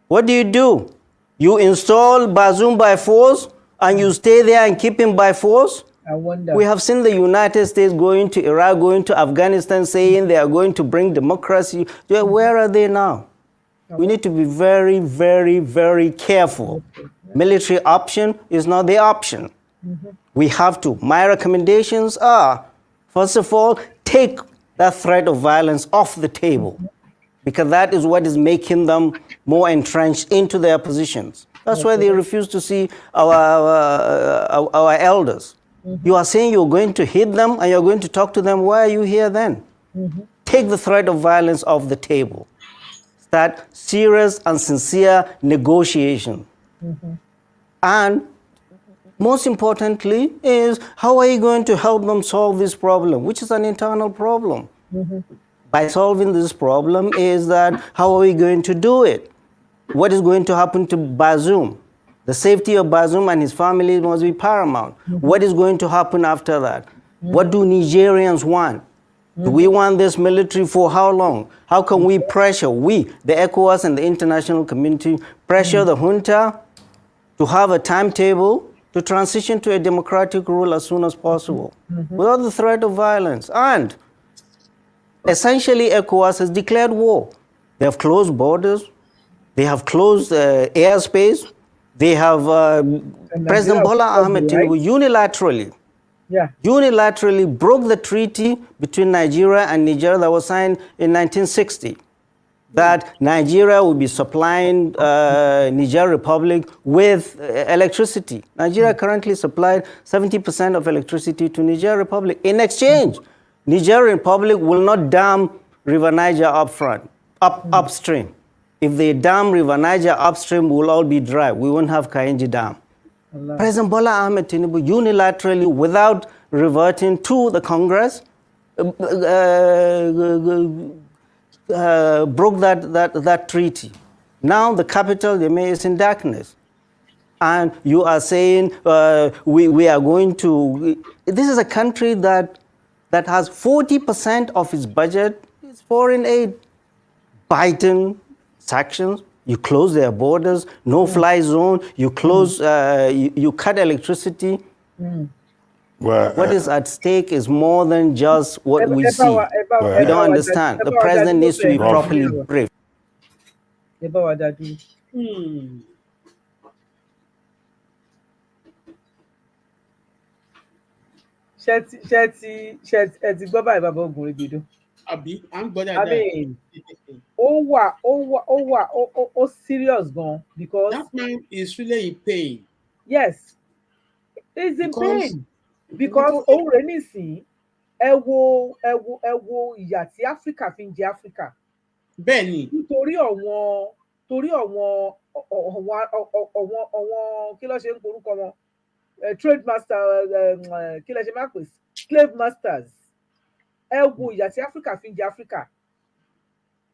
E: What do you do? You install Bazoum by force and you stay there and keep him by force?
C: I wonder.
E: We have seen the United States going to Iraq, going to Afghanistan, saying they are going to bring democracy. Where are they now? We need to be very, very, very careful. Military option is not the option. We have to. My recommendations are, first of all, take that threat of violence off the table, because that is what is making them more entrenched into their positions. That's why they refuse to see our elders. You are saying you're going to hit them and you're going to talk to them. Why are you here then? Take the threat of violence off the table. Start serious and sincere negotiation. And most importantly is, how are you going to help them solve this problem, which is an internal problem? By solving this problem is that, how are we going to do it? What is going to happen to Bazoum? The safety of Bazoum and his family must be paramount. What is going to happen after that? What do Nigerians want? Do we want this military for how long? How can we pressure, the ECOWAS and the international community, pressure the junta to have a timetable to transition to a democratic rule as soon as possible, without the threat of violence? And essentially, ECOWAS has declared war. They have closed borders. They have closed airspace. They have President Bola Ahmed Tinubu unilaterally broke the treaty between Nigeria and Niger that was signed in 1960, that Nigeria will be supplying Niger Republic with electricity. Nigeria currently supplied 70% of electricity to Niger Republic. In exchange, Niger Republic will not dam River Niger upstream. If they dam River Niger upstream, we'll all be dry. We won't have Kainji Dam. President Bola Ahmed Tinubu unilaterally, without reverting to the Congress, broke that treaty. Now the capital, is in darkness. And you are saying we are going to... This is a country that has 40% of its budget is foreign aid. Biden sanctions, you close their borders, no-fly zone, you close, you cut electricity.
D: Well,
E: what is at stake is more than just what we see. We don't understand. The president needs to be properly briefed.
C: ẹ ti gbọ́ báyìí bàbá Ògùn Ìbídó.
B: àbí à ń gbọ́
C: I
B: dáadáa.
C: mean, ó serious gan because
B: That man is really in pain.
C: yes, he's in
B: Because-
C: pain because òun rẹ̀ nísìnyí ẹ wo ìyà tí Áfíríkà fi ń jẹ Áfíríkà.
B: Bẹ́ẹ̀ni.
C: Nítorí àwọn kí ló ṣe ń porúkọ wọn trade master kí ló ṣe máa pè slave masters. Ẹ wo ìyà tí Áfíríkà fi ń jẹ Áfíríkà.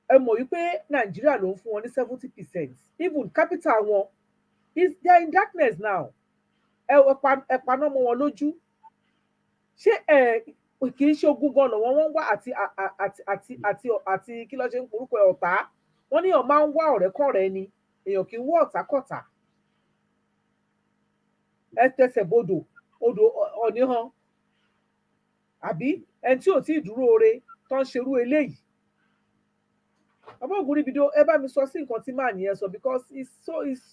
C: Ẹ mọ̀ wípé Nàìjíríà ló ń fún wọn ní 70%. Even capital wọn they are in darkness now. Ẹ paná mọ́ wọn lójú. Ṣé kì í ṣe ogún gan lọ́wọ́ wọn wá àti kí ló ṣe ń porúkọ ọ̀tá. Wọ́n ní èèyàn máa ń wá ọ̀rẹ́kọ̀rẹ́ ni èèyàn kì í wá ọ̀tákọ̀tá. Ẹ tẹsẹ̀ bodò odò ọ̀ní han àbí ẹni tí ò tí ì dúró ore tó ń ṣerú eléyìí. Bàbá Ògùn Ìbídó ẹ bá mi sọ sí nǹkan tí màá nìyẹn sọ because it's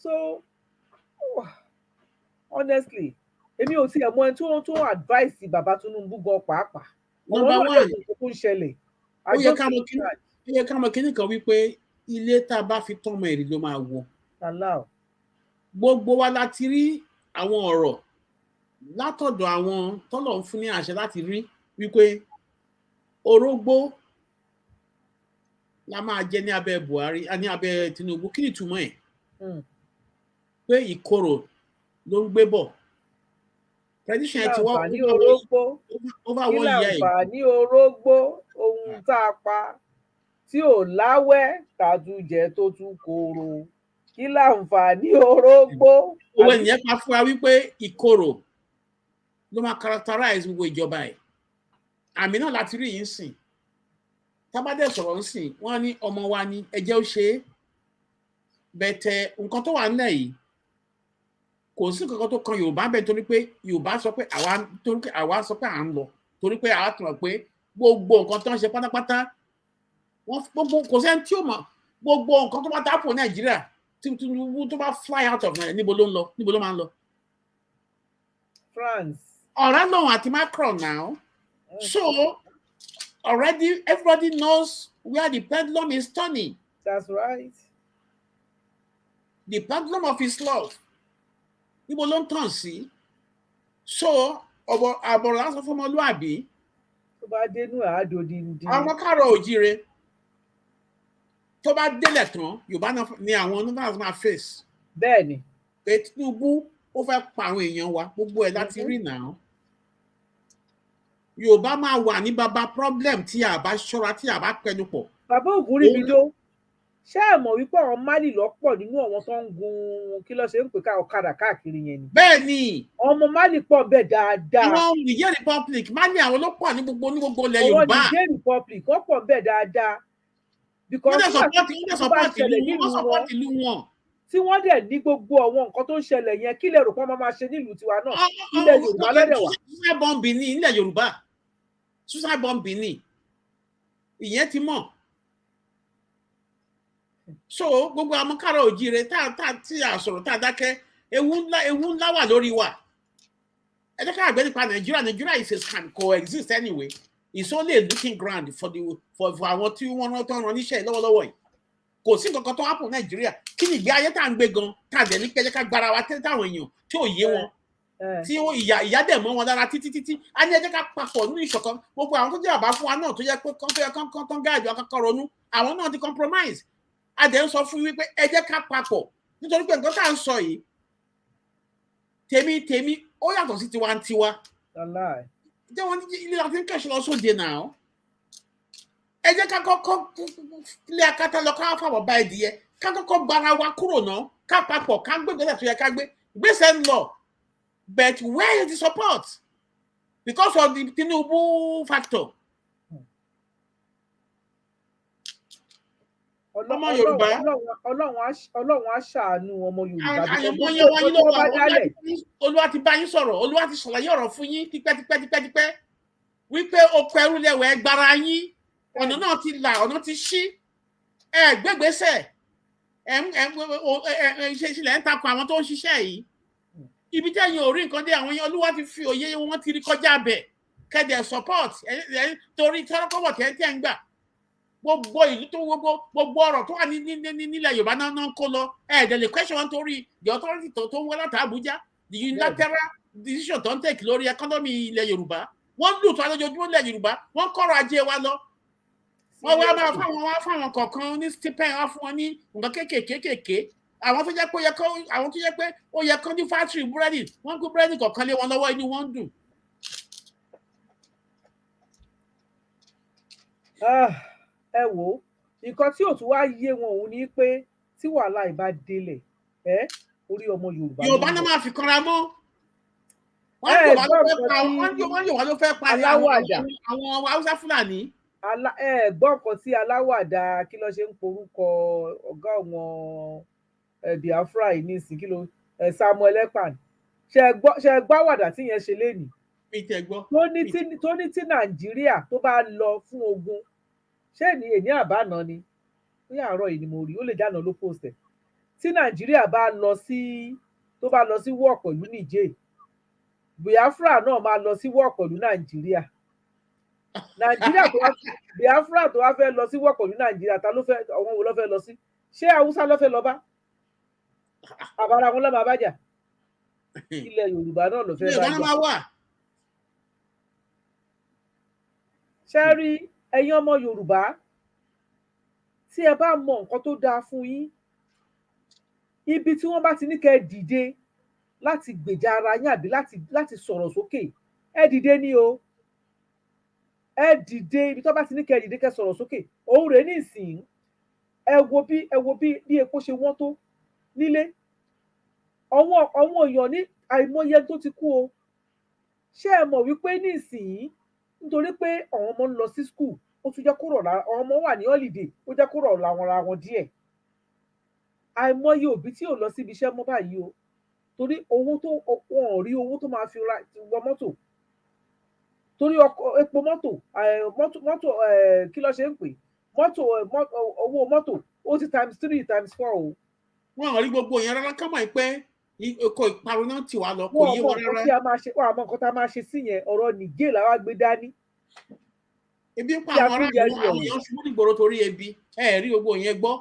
C: so honestly èmi ò tiẹ̀ mọ ẹni tó advice bàbá Tinubu gan pàápàá.
B: Number one,
C: tó ń ṣẹlẹ̀.
B: ó yẹ ká mọ kíní kan wípé ilé tá a bá fi tọ́mọ èrè ló máa wọ. Gbogbo wa láti rí àwọn ọ̀rọ̀ látọ̀dọ̀ àwọn tọ́lọ̀ ń fún ní àṣẹ láti rí wípé orógbó la máa jẹ ní abẹ́ Buhari ní abẹ́ Tinubu. Kí ni ìtumọ̀ ẹ̀? Pé ìkorò ló ń gbé bọ̀. Prediction ẹ ti wá
C: over 1 year ago. Kí láǹfààní orógbó ohun tá a pa tí ò láwẹ́ tàdújẹ tó tún korò. Kí láǹfààní orógbó.
B: Owó ènìyàn pa fún wa wípé ìkorò ló máa characterize gbogbo ìjọba ẹ̀. Àmì náà láti rí yìí sìn. Tábàdẹ̀ sọ̀rọ̀ ń sìn wọ́n ní ọmọ wa ní ẹjẹ́ ó ṣe é. Bẹ̀tẹ̀ nǹkan tó wà nílẹ̀ yìí kò sí nǹkan tó kan Yorùbá bẹ́ẹ̀ torí pé Yorùbá sọ pé àwa sọ pé à ń lọ torí pé àwa tún mọ̀ pé gbogbo nǹkan tó ń ṣe pátápátá gbogbo kò sẹ́ni tí ó mọ̀ gbogbo nǹkan tó bá dápò Nàìjíríà tí Tinubu tó bá fly out of Nigeria níbo ló ń lọ níbo ló máa ń lọ.
C: France.
B: Ọ̀rẹ́ lòun àti Macron now. So already everybody knows where the pendulum is turning.
C: That's right.
B: The pendulum of his love. Níbo ló ń tàn sí? So àbọ̀rọ̀ lásán fún ọmọlúàbí.
C: Tó bá dénú àádó díndín.
B: Àwọn káàrọ̀ òjíire tó bá délẹ̀ tán Yorùbá náà ni àwọn onígbàgbọ́ máa face.
C: Bẹ́ẹ̀ni.
B: Pé Tinubu ó fẹ́ pa àwọn èèyàn wa gbogbo ẹ̀ láti rí náà. Yorùbá máa wà ní baba problem tí a bá ṣọ́ra tí a bá pẹnu pọ̀.
C: Bàbá Ògùn Ìbídó ṣé ẹ mọ̀ wípé àwọn Málì lọ́pọ̀ nínú àwọn tó ń gun kí ló ṣe ń pè ká ọ̀kadà káàkiri yẹn ni.
B: Bẹ́ẹ̀ni.
C: Ọmọ Málì pọ̀ bẹ́ẹ̀ dáadáa.
B: Àwọn Niger Republic Málì àwọn ló pọ̀ ní gbogbo ilẹ̀ Yorùbá.
C: Àwọn Niger Republic wọ́n pọ̀ bẹ́ẹ̀ dáadáa.
B: Wọ́n dẹ̀ support ìlú wọn.
C: Tí wọ́n dẹ̀ ní gbogbo àwọn nǹkan tó ń ṣẹlẹ̀ yẹn kí lè rò pé wọ́n máa ṣe nílùú tiwa náà. Ilẹ̀ Yorùbá lọ́dẹ̀ wà.
B: Suicide bomb ní ilẹ̀ Yorùbá. Suicide bomb ní. Ìyẹn ti mọ̀. So gbogbo àwọn káàrọ̀ òjíire tí a sọ̀rọ̀ tá a dákẹ́ ewu ńlá wà lórí wa. Ẹ jẹ́ ká àgbẹ̀ nípa Nigeria is a scam coexist anyway. It's only a looking ground for àwọn tí wọ́n tán ran níṣẹ́ lọ́wọ́lọ́wọ́ yìí. Kò sí nǹkan kan tó happen Nigeria. Kí ni ìgbé ayé tá à ń gbé gan tá a dẹ̀ ní pẹ́jẹ́ ká gbára wa tẹ́lẹ̀ táwọn èèyàn tí ò yé wọn. Tí ìyá dẹ̀ mọ́ wọn lára títí. A ní ẹ jẹ́ ká papọ̀ nínú ìṣọ̀kan. Gbogbo àwọn tó jẹ́ àbá fún wa náà tó yẹ pé kán gáàjù akọ́kọ́ ronú. Àwọn náà ti compromise. A dẹ̀ ń sọ fún wípé ẹ jẹ́ ká papọ̀ nítorí pé nǹkan tá à ń sọ yìí tèmi ó yàtọ̀ sí tiwantiwa. Jẹ́ wọ́n ní ilé láti ń kẹ̀ṣọ́ lọ sóde náà. Ẹ jẹ́ ká kọ́kọ́ lé akátá lọ ká fàbọ̀ bá ẹdìyẹ ká kọ́kọ́ gbára wa kúrò náà ká papọ̀ ká gbé gbèsè tó yẹ ká gbé gbèsè ń lọ. But where is the support? Because of the Tinubu factor. Ọmọ Yorùbá.
C: Ọlọ́run á ṣàánú ọmọ Yorùbá.
B: Àyẹ̀mọ́ yẹn wáyé lọ́wọ́ Olúwa ti bá yín sọ̀rọ̀ Olúwa ti ṣàlàyé ọ̀rọ̀ fún yín tipẹ́ wípé oko ẹrú lẹ́wọ̀ ẹ gbára yín ọ̀nà náà ti là ọ̀nà ti ṣí ẹ gbégbèsè ìṣẹ̀lẹ̀ ń takò àwọn tó ń ṣiṣẹ́ yìí ibi tí ẹ̀yin ò rí nǹkan dé àwọn yẹn Olúwa ti fi òye wọn ti rí kọjá bẹ̀ kẹ́dẹ̀ support torí tọ́lọ́kọ́bọ̀ tẹ́ ń gbà gbogbo ìlú tó gbogbo ọ̀rọ̀ tó wà nílẹ̀ Yorùbá náà ń kó lọ ẹ̀ẹ́dẹ̀ lè question wọn torí the authority tó ń wọ́n láti Abuja the unilateral decision tó ń take lórí economy ilẹ̀ Yorùbá wọ́n lù tó alójoojúmọ́ ilẹ̀ Yorùbá wọ́n kọ́rọ̀ ajé wa lọ wọ́n wá máa fáwọn kọ̀ọ̀kan ní stipend wá fún wọn ní nǹkan kéékèèké àwọn tó jẹ́ pé ó yẹ kán ní factory búrẹ́dì wọ́n kó búrẹ́dì kọ̀ọ̀kan lé wọn lọ́wọ́ inú wọn dùn.
C: Ẹ wò ó nǹkan tí ò tún wá yé wọn òun ni pé tí wàhálà ìbá délẹ̀ orí ọmọ Yorùbá
B: náà máa fi kanra mọ́ wọ́n Yorùbá ló fẹ́ pa àwọn Haúsá Fúlàní.
C: Gbọ́ nǹkan tí aláwàdà kí ló ṣe ń porúkọ ọ̀gá wọn Biafra yìí nísìnyí kí ló Samuel Ekpan ṣe gbáwàdà tí yẹn ṣe lénìí tó ní tí Nàìjíríà tó bá lọ fún ogun ṣé ní èní àbáná ni ní àárọ̀ yìí ni mo rí ó lè dáná ló post ẹ̀ tí Nàìjíríà bá lọ sí war pẹ̀lú Niger Biafra náà máa lọ sí war pẹ̀lú Nàìjíríà Biafra tó wá fẹ́ lọ sí war pẹ̀lú Nàìjíríà ta ló fẹ́ àwọn wo ló fẹ́ lọ sí ṣé Haúsá ló fẹ́ lọ bá àbára wọn lọ́mọ abájà ilẹ̀ Yorùbá náà ló fẹ́ bá jà ṣe rí ẹ̀yin ọmọ Yorùbá tí ẹ bá mọ nǹkan tó dáa fún yín ibi tí wọ́n bá ti ní kẹ́ ẹ dìde láti gbèjà ara yín àbí láti sọ̀rọ̀ sókè ẹ dìde ní o ẹ dìde ibi tí wọ́n bá ti ní kẹ́ ẹ dìde kẹ́ sọ̀rọ̀ sókè òun rèé ní ìsìn ẹ wo bí epo ṣe wọ́n tó nílé àwọn èèyàn ní àìmọye tó ti kú o ṣé ẹ mọ̀ wípé ní ìsìn nítorí pé àwọn ọmọ ń lọ sí school ó tún jẹ́ kó rọ̀ lára àwọn ọmọ wà ní holiday ó jẹ́ kó rọ̀ lára wọn díẹ̀ àìmọye òbí tí ò lọ síbi iṣẹ́ mọ́ báyìí o torí wọn ò rí owó tó máa fi wọ mọ́tò torí epo mọ́tò kí ló ṣe ń pè owó mọ́tò ó ti times 3 times 4 o.
B: wọn ò rí gbogbo yẹn rárá ká mọ̀ pé oko ìparun náà ti wà lọ kò yé wọn rárá.
C: wọn àmọ́ nǹkan tá a máa ṣe sí yẹn ọ̀rọ̀ Nìjẹ̀ làwa gbé dání.
B: ebi ń pa àwọn ará ìlú àwọn èèyàn ṣubú nígboro torí ebi ẹ rí gbogbo yẹn gbọ́.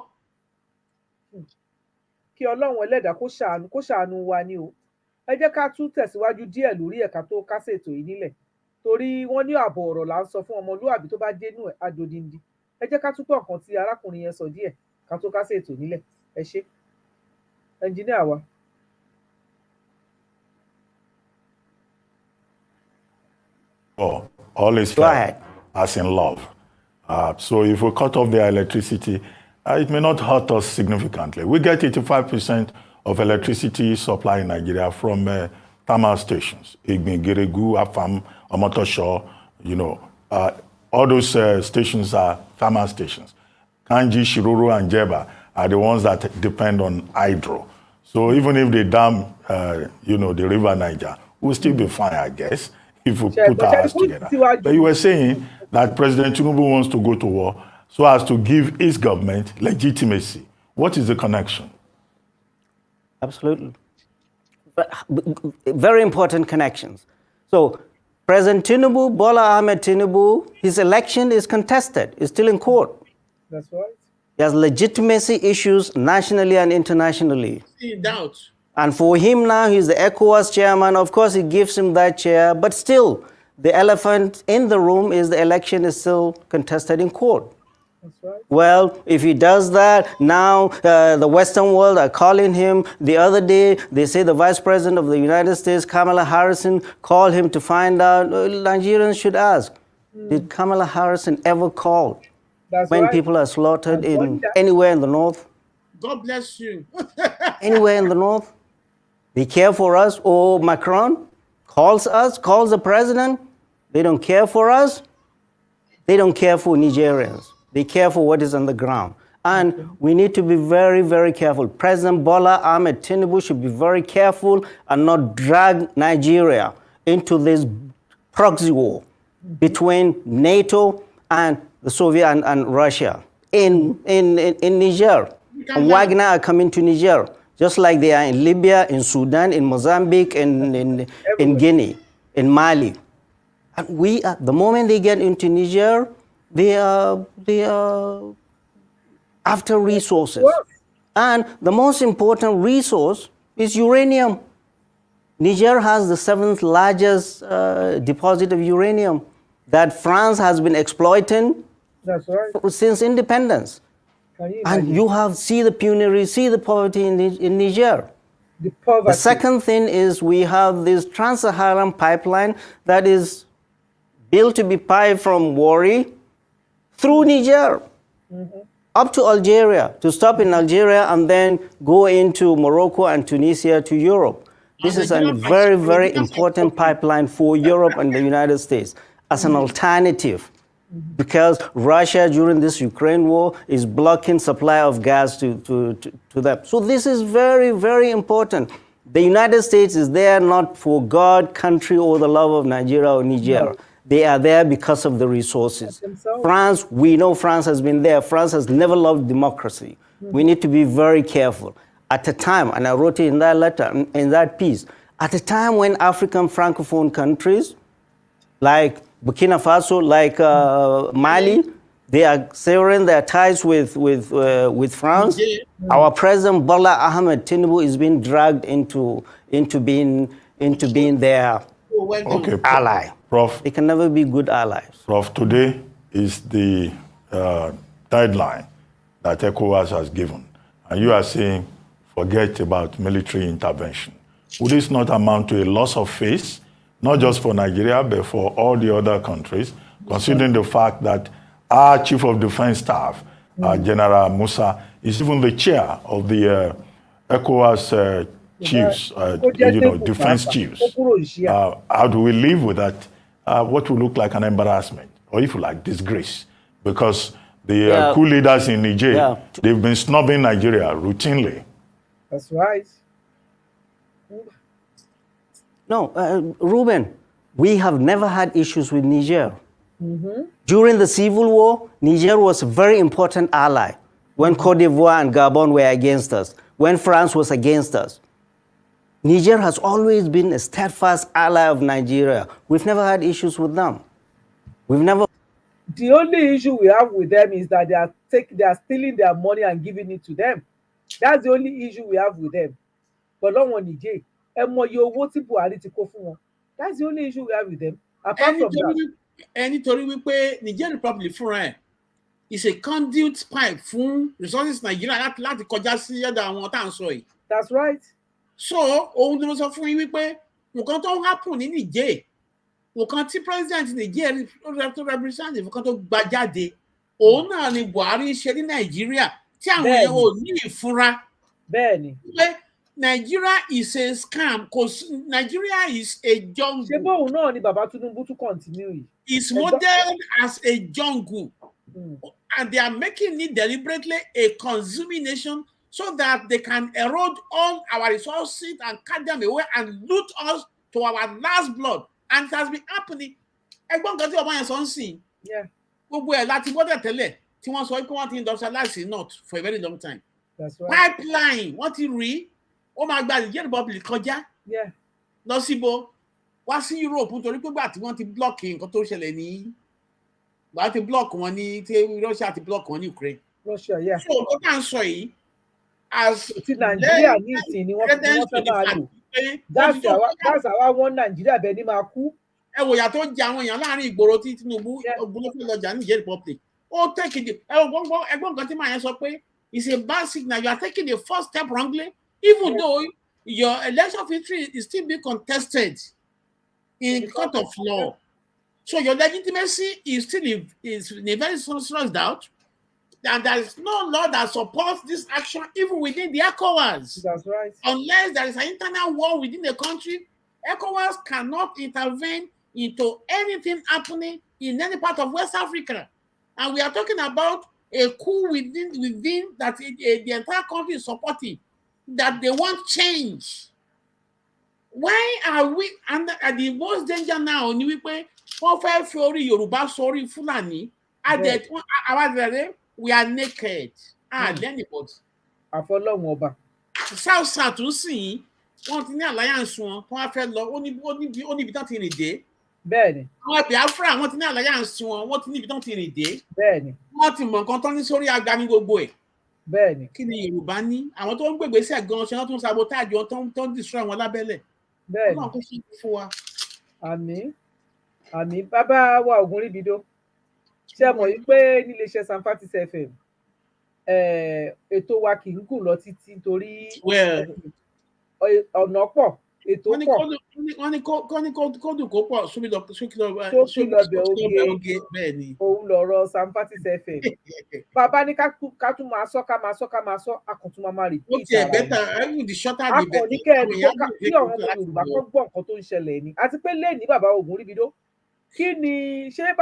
C: kí Ọlọ́run Ẹlẹ́dàá kó ṣàánú wa ni o ẹ jẹ́ ká tún tẹ̀síwájú díẹ̀ lórí ẹ̀ka tó kásẹ̀ ètò yìí nílẹ̀ torí wọ́n ní ààbọ̀ ọ̀rọ̀ là ń sọ fún ọmọlúwàbí tó bá dénú àjòdìndì ẹ jẹ́ ká tún pọ̀ kan tí arákùnrin yẹn sọ díẹ̀ ká tó kásẹ̀ ètò nílẹ̀ ẹ ṣé ẹnjìníà wa.
D: All is fair as in love. So if we cut off their electricity, it may not hurt us significantly. We get 85% of electricity supply in Nigeria from thermal stations. Igbin, Geregu, Afam, Omotosho, all those stations are thermal stations. Kanji, Shiruru, and Jeba are the ones that depend on hydro. So even if they dam, the river Niger, we'll still be fine, I guess, if we put our hands together. But you were saying that President Tinubu wants to go to war so as to give his government legitimacy. What is the connection?
E: Absolutely. Very important connections. So President Tinubu, Bola Ahmed Tinubu, his election is contested. It's still in court.
C: That's right.
E: He has legitimacy issues nationally and internationally.
B: In doubt.
E: And for him now, he's the ECOWAS chairman. Of course, he gives him that chair. But still, the elephant in the room is the election is still contested in court.
C: That's right.
E: Well, if he does that, now the Western world are calling him. The other day, they say the Vice President of the United States, Kamala Harris, called him to find out. Nigerians should ask, did Kamala Harris ever call when people are slaughtered anywhere in the north?
B: God bless you.
E: Anywhere in the north? They care for us. Or Macron calls us, calls the president. They don't care for us. They don't care for Nigerians. They care for what is on the ground. And we need to be very, very careful. President Bola Ahmed Tinubu should be very careful and not drag Nigeria into this proxy war between NATO and the Soviet and Russia in Niger. And Wagner are coming to Niger, just like they are in Libya, in Sudan, in Mozambique, in Guinea, in Mali. And the moment they get into Niger, they are after resources. And the most important resource is uranium. Niger has the 7th largest deposit of uranium that France has been exploiting since independence. And you see the penury, see the poverty in Niger. The second thing is we have this trans-Saharan pipeline that is built to be piped from Warri through Niger up to Algeria, to stop in Algeria and then go into Morocco and Tunisia to Europe. This is a very, very important pipeline for Europe and the United States as an alternative, because Russia during this Ukraine war is blocking supply of gas to them. So this is very, very important. The United States is there not for God, country, or the love of Nigeria or Niger. No. They are there because of the resources. France, we know France has been there. France has never loved democracy. We need to be very careful. At a time, and I wrote it in that letter, in that piece, at a time when African Francophone countries like Burkina Faso, like Mali, they are severing their ties with France. Our president Bola Ahmed Tinubu is being dragged into being their ally.
D: Prof.
E: They can never be good allies.
D: Prof, today is the deadline that ECOWAS has given, and you are saying forget about military intervention. Would this not amount to a loss of faith, not just for Nigeria, but for all the other countries, considering the fact that our Chief of Defense Staff, General Musa, is even the chair of the ECOWAS chiefs, defense chiefs? How do we live with that? What will look like an embarrassment, or if you like, disgrace? Because the coup leaders in Niger, they've been snubbing Nigeria routinely.
C: That's right.
E: No, Ruben, we have never had issues with Niger. During the civil war, Niger was a very important ally when Cote d'Ivoire and Gabon were against us, when France was against us. Niger has always been a steadfast ally of Nigeria. We've never had issues with them. We've never.
C: The only issue we have with them is that they are stealing their money and giving it to them. That's the only issue we have with them. But long one Niger, that's the only issue we have with them. Apart from that.
B: Nítorí wípé Niger Republic fúnra ẹ̀ is a conduit pipe fún resources Nigeria láti kọjá sí ọ̀dọ̀ àwọn tá à ń sọ yìí.
C: That's right.
B: So ohun tí mo sọ fún yín wípé nǹkan tó ń happen ní Niger, nǹkan tí president Niger tó represent nǹkan tó gba jáde, òun náà ni Buhari ṣe ní Nàìjíríà tí àwọn èèyàn ò ní ìfura.
C: Bẹ́ẹ̀ni.
B: Pé Nigeria is a scam because Nigeria is a jungle.
C: Ṣé bóun náà ni Bàbá Tinubu tún continue yìí?
B: It's modeled as a jungle. And they are making it deliberately a consuming nation so that they can erode all our resources and cut them away and loot us to our last blood. And it has been happening. Ẹgbọ́n kan tí ọba yẹn sọ ń sìn. Gbogbo ẹ̀ láti gbọ́dọ̀ tẹ́lẹ̀ tí wọ́n sọ pé wọ́n ti industrialize in North for a very long time.
C: That's right.
B: Pipeline wọ́n ti rí ó máa gba Niger Republic kọjá lọ síbo wá sí Europe nítorí pé gbà tí wọ́n ti block nǹkan tó ṣẹlẹ̀ ní gbà tí block wọn ní tí Russia ti block wọn ní Ukraine.
C: Russia,
B: so ó kàn sọ yìí as
C: ti Nigeria ní ìsìn ni wọ́n fẹ́ máa lò. That's our one Nigeria bẹ́ẹ̀ ni máa kú.
B: Ẹ wò yà tó jẹ àwọn èèyàn láàrin ìgboro tí Tinubu ogunlọ́fẹ́ lọ́jà ní Niger Republic. Ó take it ẹgbọ́n nǹkan tí màá yẹn sọ pé it's a bad signal. You are taking the first step wrongly. Even though your election victory is still being contested in court of law. So your legitimacy is still in a very serious doubt. And there is no law that supports this action even within the ECOWAS.
C: That's right.
B: Unless there is an internal war within the country, ECOWAS cannot intervene into anything happening in any part of West Africa. And we are talking about a coup within that the entire country is supporting. That they want change. Why are we at the most danger now? Ni wípé wọ́n fẹ́ fi orí Yorùbá sórí Fúlàní. We are naked. Anybody.
C: Àfọlọ́run ọba.
B: South ń sìn wọ́n ti ní alliance wọn wọ́n á fẹ́ lọ ó níbi tó ti rìn dé
C: bẹ́ẹ̀ni.
B: Àwọn Biafra wọ́n ti ní alliance wọn, wọ́n ti ní ibi tán ti rìn dé.
C: Bẹ́ẹ̀ni.
B: Wọ́n ti mọ̀ nǹkan tán ní sórí àga ní gbogbo ẹ̀.
C: Bẹ́ẹ̀ni.
B: Kí ni Yorùbá ní? Àwọn tó ń gbègbèsẹ̀ gan ṣe wọ́n tún sabotage wọn tó ń destroy wọn lábẹ́lẹ̀.
C: Bẹ́ẹ̀ni.
B: Ọlọ́run kò ṣe fún wa.
C: Àmín. Àmín. Bàbá wa Ògúnríbidó. Ṣé mọ̀ yí pé nílé iṣẹ́ Sanfatis FM ètò wa kì í gùn lọ títí torí ọ̀nà pọ̀, ètò pọ̀.
B: Wọ́n ní kó dùn kó pọ̀ sókè
C: lọ́bẹ̀ oge
B: bẹ́ẹ̀ ni.
C: Òun lọ̀rọ̀ Sanfatis FM. Bàbá ní ká tún máa sọ, akọ̀tún máa rí.
B: Ó ti ẹ̀ bẹ́tà, ẹ̀rù di shorter the better.
C: Akọ̀ní kí ọ̀rọ̀ Yorùbá kan gbọ́ nǹkan tó ń ṣẹlẹ̀ ni. Àti pé lẹ́ẹ̀ní bàbá Ògúnríbidó. Kí ni ṣé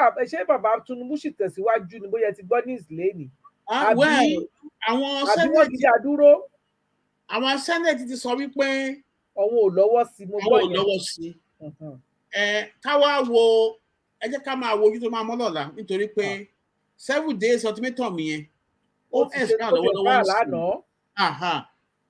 C: bàbá Tinubu sì tẹ̀síwájú ni bóyá ti gbọ́ ní ìsìlẹ́ẹ̀nì?
B: Àbí
C: wọ́n ti dàdúró?
B: Àwọn Senate ti sọ wípé
C: àwọn ò lọ́wọ́ sí, mo gbọ́ yẹn.
B: Àwọn ò lọ́wọ́ sí. Ká wá wo, ẹ jẹ́ ká máa wo ojú tó máa mọ́ lọ́la nítorí pé 7 days ultimatum yẹn ó expire lọ́wọ́lọ́wọ́ sí.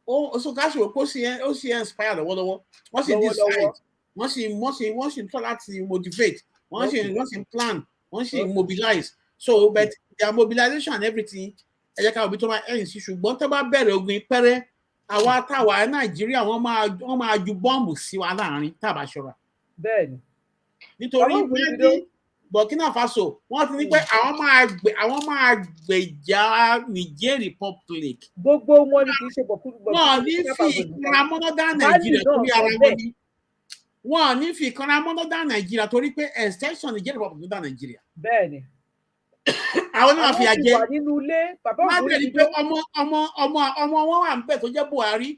B: Ó sọ ká ṣòro pé ó sì expire lọ́wọ́lọ́wọ́. Wọ́n sì decide, wọ́n sì try láti motivate, wọ́n sì plan, wọ́n sì mobilize. So but their mobilization and everything, ẹ jẹ́ ká òbí tó máa ẹ̀yìn sí, ṣùgbọ́n tó bá bẹ̀rẹ̀ ogun pẹ́rẹ́, àwa táwa Nàìjíríà wọ́n máa ju bọ́ọ̀mù sí wa láàrin tábà ṣọ́ra.
C: Bẹ́ẹ̀ni.
B: Nítorí Burkina Faso wọ́n ti ní pé àwọn máa gbèjà Niger Republic.
C: Gbogbo wọn ni kì í ṣe Burkina Faso.
B: Wọ́n ní fi ìkanra mọ́nọ́dá Nàìjíríà torí ara wọn ni. Wọ́n ní fi ìkanra mọ́nọ́dá Nàìjíríà torí pé extension Niger Republic dá Nàìjíríà.
C: Bẹ́ẹ̀ni.
B: Àwọn náà fi àjẹ.
C: Wọ́n ti wà nínú ilé. Bàbá
B: Ògúnríbidó pé ọmọ wọn wà ń bẹ̀ tó jẹ́ Buhari.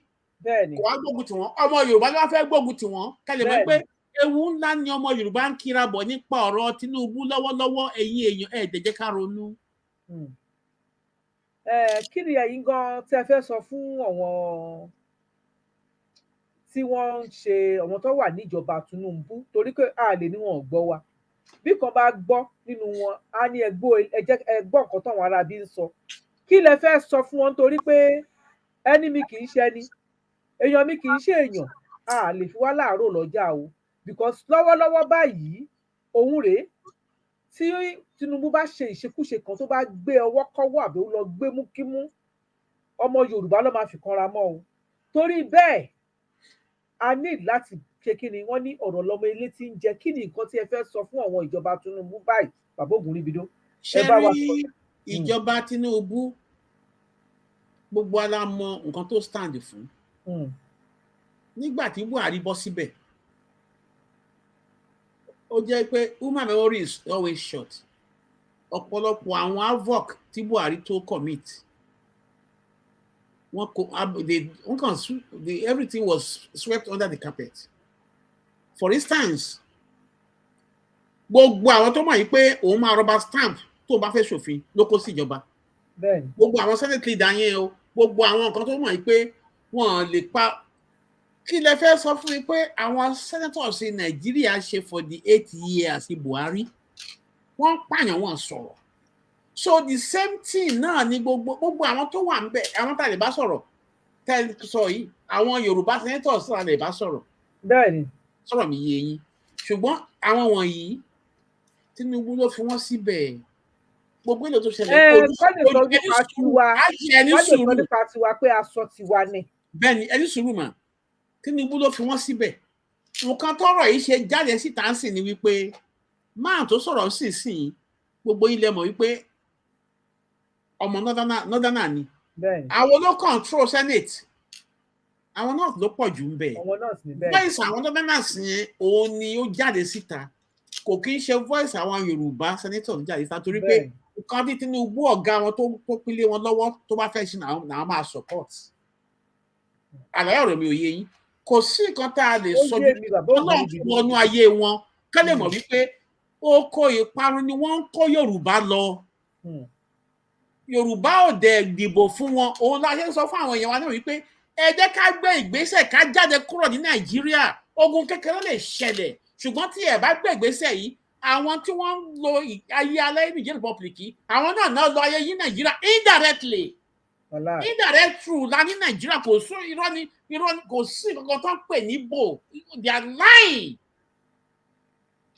C: Bẹ́ẹ̀ni.
B: Kò wá gbógun tì wọ́n. Ọmọ Yorùbá ló wá fẹ́ gbógun tì wọ́n. Kẹ́lẹ̀ mọ̀ pé ewu ńlá ni ọmọ Yorùbá ń kíra bọ̀ nípa ọ̀rọ̀ Tinubu lọ́wọ́lọ́wọ́, ẹ̀yin èèyàn jẹ́ ká ronú.
C: Kí ni ẹ̀yin gan tí ẹ fẹ́ sọ fún àwọn tí wọ́n ń ṣe àwọn tó wà níjọba Tinubu, torí pé a lè ní wọn ò gbọ́ wa. Bí kan bá gbọ́ nínú wọn á ní ẹ gbọ́ nǹkan táwọn aráabí ń sọ. Kí lẹ fẹ́ sọ fún wọn torí pé ẹni mi kì í ṣe ẹni, èèyàn mi kì í ṣe èèyàn, a lè fi wá láàárọ̀ lọ́jà o, because lọ́wọ́lọ́wọ́ báyìí òun rèé tí Tinubu bá ṣe ìṣekúṣe kan tó bá gbé ọwọ́ kọ́wọ́ àbí ó lọ gbé mú kímú, ọmọ Yorùbá ló máa fi kanra mọ́ o. Torí bẹ́ẹ̀ a ní láti ṣe kí ni wọ́n ní ọ̀rọ̀ lọ́mọ ilé tí ń jẹ. Kí ni nǹkan tí ẹ fẹ́ sọ fún àwọn ìjọba Tinubu báyìí, bàbá Ògúnríbidó?
B: Ṣé rí ìjọba Tinubu gbogbo ala mọ nǹkan tó stand fún. Nígbà tí Buhari bọ́ síbẹ̀, ó jẹ́ pé human memory is always short. Ọ̀pọ̀lọpọ̀ àwọn havoc tí Buhari tó commit, everything was swept under the carpet. For instance, gbogbo àwọn tó mọ̀ yìí pé òun máa rọba stamp tó bá fẹ́ ṣòfin ló kó sí ìjọba. Gbogbo àwọn senate leader yẹn o, gbogbo àwọn nǹkan tó mọ̀ yìí pé wọ́n lè pa. Kí lẹ fẹ́ sọ fún mi pé àwọn senators in Nàìjíríà ṣe for the 8 years Buhari? Wọ́n pààyàn, wọ́n sọ̀rọ̀. So the same thing náà ni gbogbo àwọn tó wà ń bẹ̀, àwọn tá lè bá sọ̀rọ̀ tẹ́ sọ yìí, àwọn Yorùbá senators tá lè bá sọ̀rọ̀.
C: Bẹ́ẹ̀ni.
B: Sọ̀rọ̀ mi yé yín. Ṣùgbọ́n àwọn wọ̀nyí Tinubu ló fi wọ́n síbẹ̀. Gbogbo èlò tó ṣẹlẹ̀
C: kọ́ nípa tiwa pé aṣọ tiwa ni.
B: Bẹ́ẹ̀ni, ẹni sùúrù mà. Tinubu ló fi wọ́n síbẹ̀. Nǹkan tọ́rọ̀ yìí ṣe jáde síta ń sìn ni wípé máa tó sọ̀rọ̀ sísìn gbogbo ilẹ̀ mọ̀ wípé ọmọ Northern ni. Àwọn ló control Senate. Àwọn náà ló pọ̀ jù ń bẹ̀. Voice àwọn Northerners yẹn òun ni ó jáde síta. Kò kí ń ṣe voice àwọn Yorùbá senator jáde síta torí pé nǹkan tí Tinubu ọ̀gá wọn tó pínlẹ̀ wọn lọ́wọ́ tó bá fẹ́ ṣe náà máa support. Àlàyé ọ̀rọ̀ mi ò yé yín. Kò sí nǹkan tá a lè sọ bí Ọlọ́run fún wọnú ayé wọn ká lè mọ̀ wípé oko ìparun ni wọ́n ń kó Yorùbá lọ. Yorùbá ò dẹ̀ dìbò fún wọn. Òun la ṣe ń sọ fún àwọn èèyàn wa náà wípé ẹ jẹ́ ká gbé ìgbésẹ̀ ká jáde kúrò ní Nàìjíríà. Ogun kékeré lè ṣẹlẹ̀ ṣùgbọ́n tí ẹ bá gbé ìgbésẹ̀ yìí, àwọn tí wọ́n ń lo ayé alẹ́ Niger Republic, àwọn náà lọ ayé yìí Nàìjíríà indirectly. Indirect true la ní Nàìjíríà kò sún irọ́ ni kò sí kankan tó ń pè ní bò, they are lying.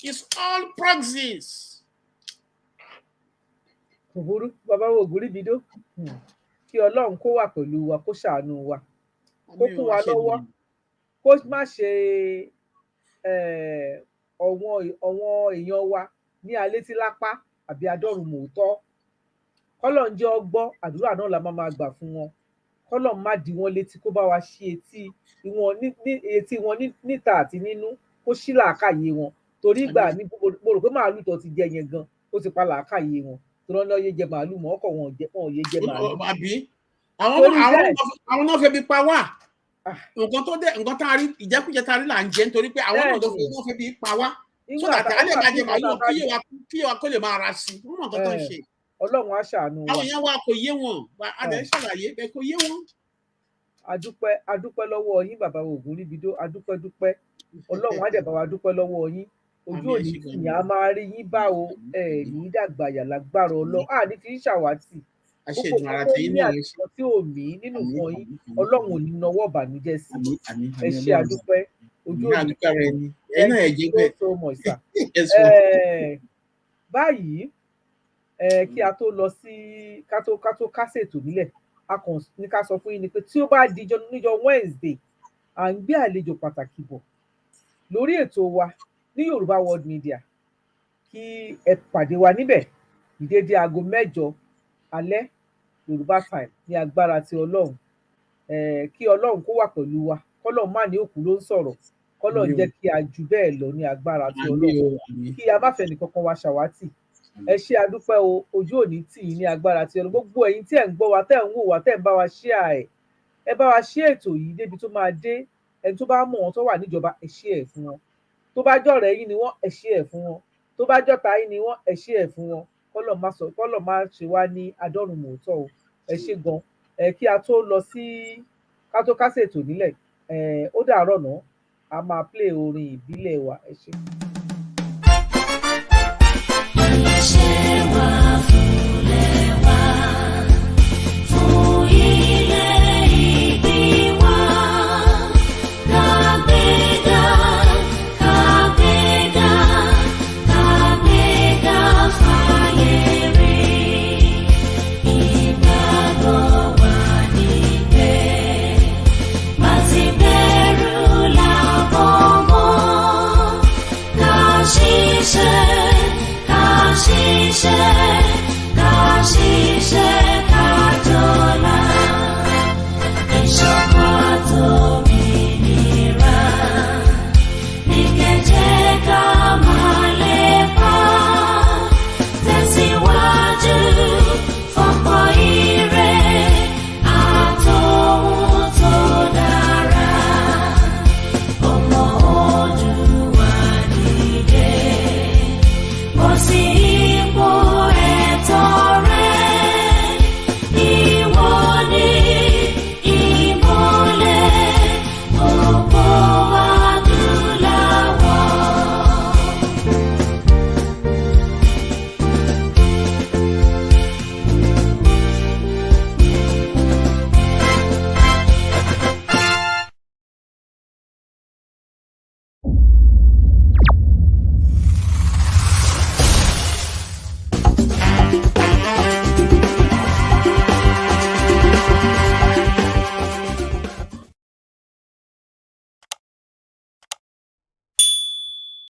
B: It's all proxies.
C: Òbúrú bàbá wo Ògúnríbidó kí Ọlọ́run kó wà pẹ̀lú wa kó ṣàánú wa kó kún wa lọ́wọ́ kó má ṣe ọ̀wọ́n èèyàn wa ní alétílápá àbí adọ́run mòótọ́. Kọ́lọ́run jẹ́ ọgbọ́ àdúrà náà la máa gbà fún wọn. Kọ́lọ́run má dí wọn létí kó bá wa ṣí etí wọn níta àti nínú kó ṣí làákàyè wọn torí ìgbà ní mo rò pé màálù tó ti jẹ yẹn gan ó ti pa làákàyè wọn tó rán náà yé jẹ màálù mọ́ ọkọ̀ wọn ò yé jẹ màálù.
B: Àbí àwọn náà fẹ́ bí pa wá nǹkan tá a rí ìjẹkújẹ tá a rí là ń jẹ nítorí pé àwọn náà fẹ́ bí pa wá sódà tá a lè máa jẹ màálù kí wa kó lè máa ra sí i wọn nǹkan tó ń ṣe.
C: Ọlọ́run á ṣàánú wa.
B: Àwọn èèyàn wa kò yé wọn adẹ ṣàlàyé bẹ́ẹ̀ kò yé wọn.
C: Adúpẹ́ lọ́wọ́ yín bàbá Ògúnríbidó adúpẹ́ Ọlọ́run á dẹ̀ bá wa dúpẹ́ lọ́wọ́ yín ojú òní tìyàn á máa rí yín bá o ní dàgbà yà lágbára Ọlọ́run ní fi ń ṣàwátì
B: àṣejù ara tẹ̀yìn náà ń ṣe
C: tí ò mí nínú fún yín Ọlọ́run ò ní nawọ́ ìbànújẹ́ sí ẹ ṣé adúpẹ́ ojú òní tó mọ̀ sà. Báyìí kí a tó lọ sí ká tó kásètò nílẹ̀ a kàn ní ká sọ fún yín ni pé tí ó bá di níjọ́ Wednesday à ń gbé àlejò pàtàkì bọ̀ lórí ètò wa ní Yorùbá World Media kí ẹ pàdé wa níbẹ̀ ní dédé aago 8 alẹ́ Yorùbá time ní agbára ti Ọlọ́run kí Ọlọ́run kó wà pẹ̀lú wa kọ́lọ́run má ní òkú ló ń sọ̀rọ̀ kọ́lọ́run jẹ́ kí a jù bẹ́ẹ̀ lọ ní agbára ti Ọlọ́run kí a má fẹ́ nìkankan wa ṣàwátì ẹ ṣé adúpẹ́ o ojú òní tì yín ní agbára ti Ọlọ́run gbogbo ẹ̀yin tí ẹ̀ ń gbọ́ wa tẹ́ ń wò wá tẹ́ ń bá wa share ẹ bá wa share ètò yìí débi tó máa dé ẹni tó bá mọ̀ wọn tó wà níjọba ẹ share ẹ̀ fún wọn tó bá jọ̀rẹ́ yín ni wọ́n ẹ share ẹ̀ fún wọn tó bá jọ̀tá yín ni wọ́n ẹ share ẹ̀ fún wọn kọ́lọ̀ má ṣe wá ní adọ́run mòótọ́ o ẹ ṣé gan kí a tó lọ sí ká tó kásẹ̀ ètò nílẹ̀ ó dàárọ̀ náà a máa play orin ìbílẹ̀ wa ẹ ṣé.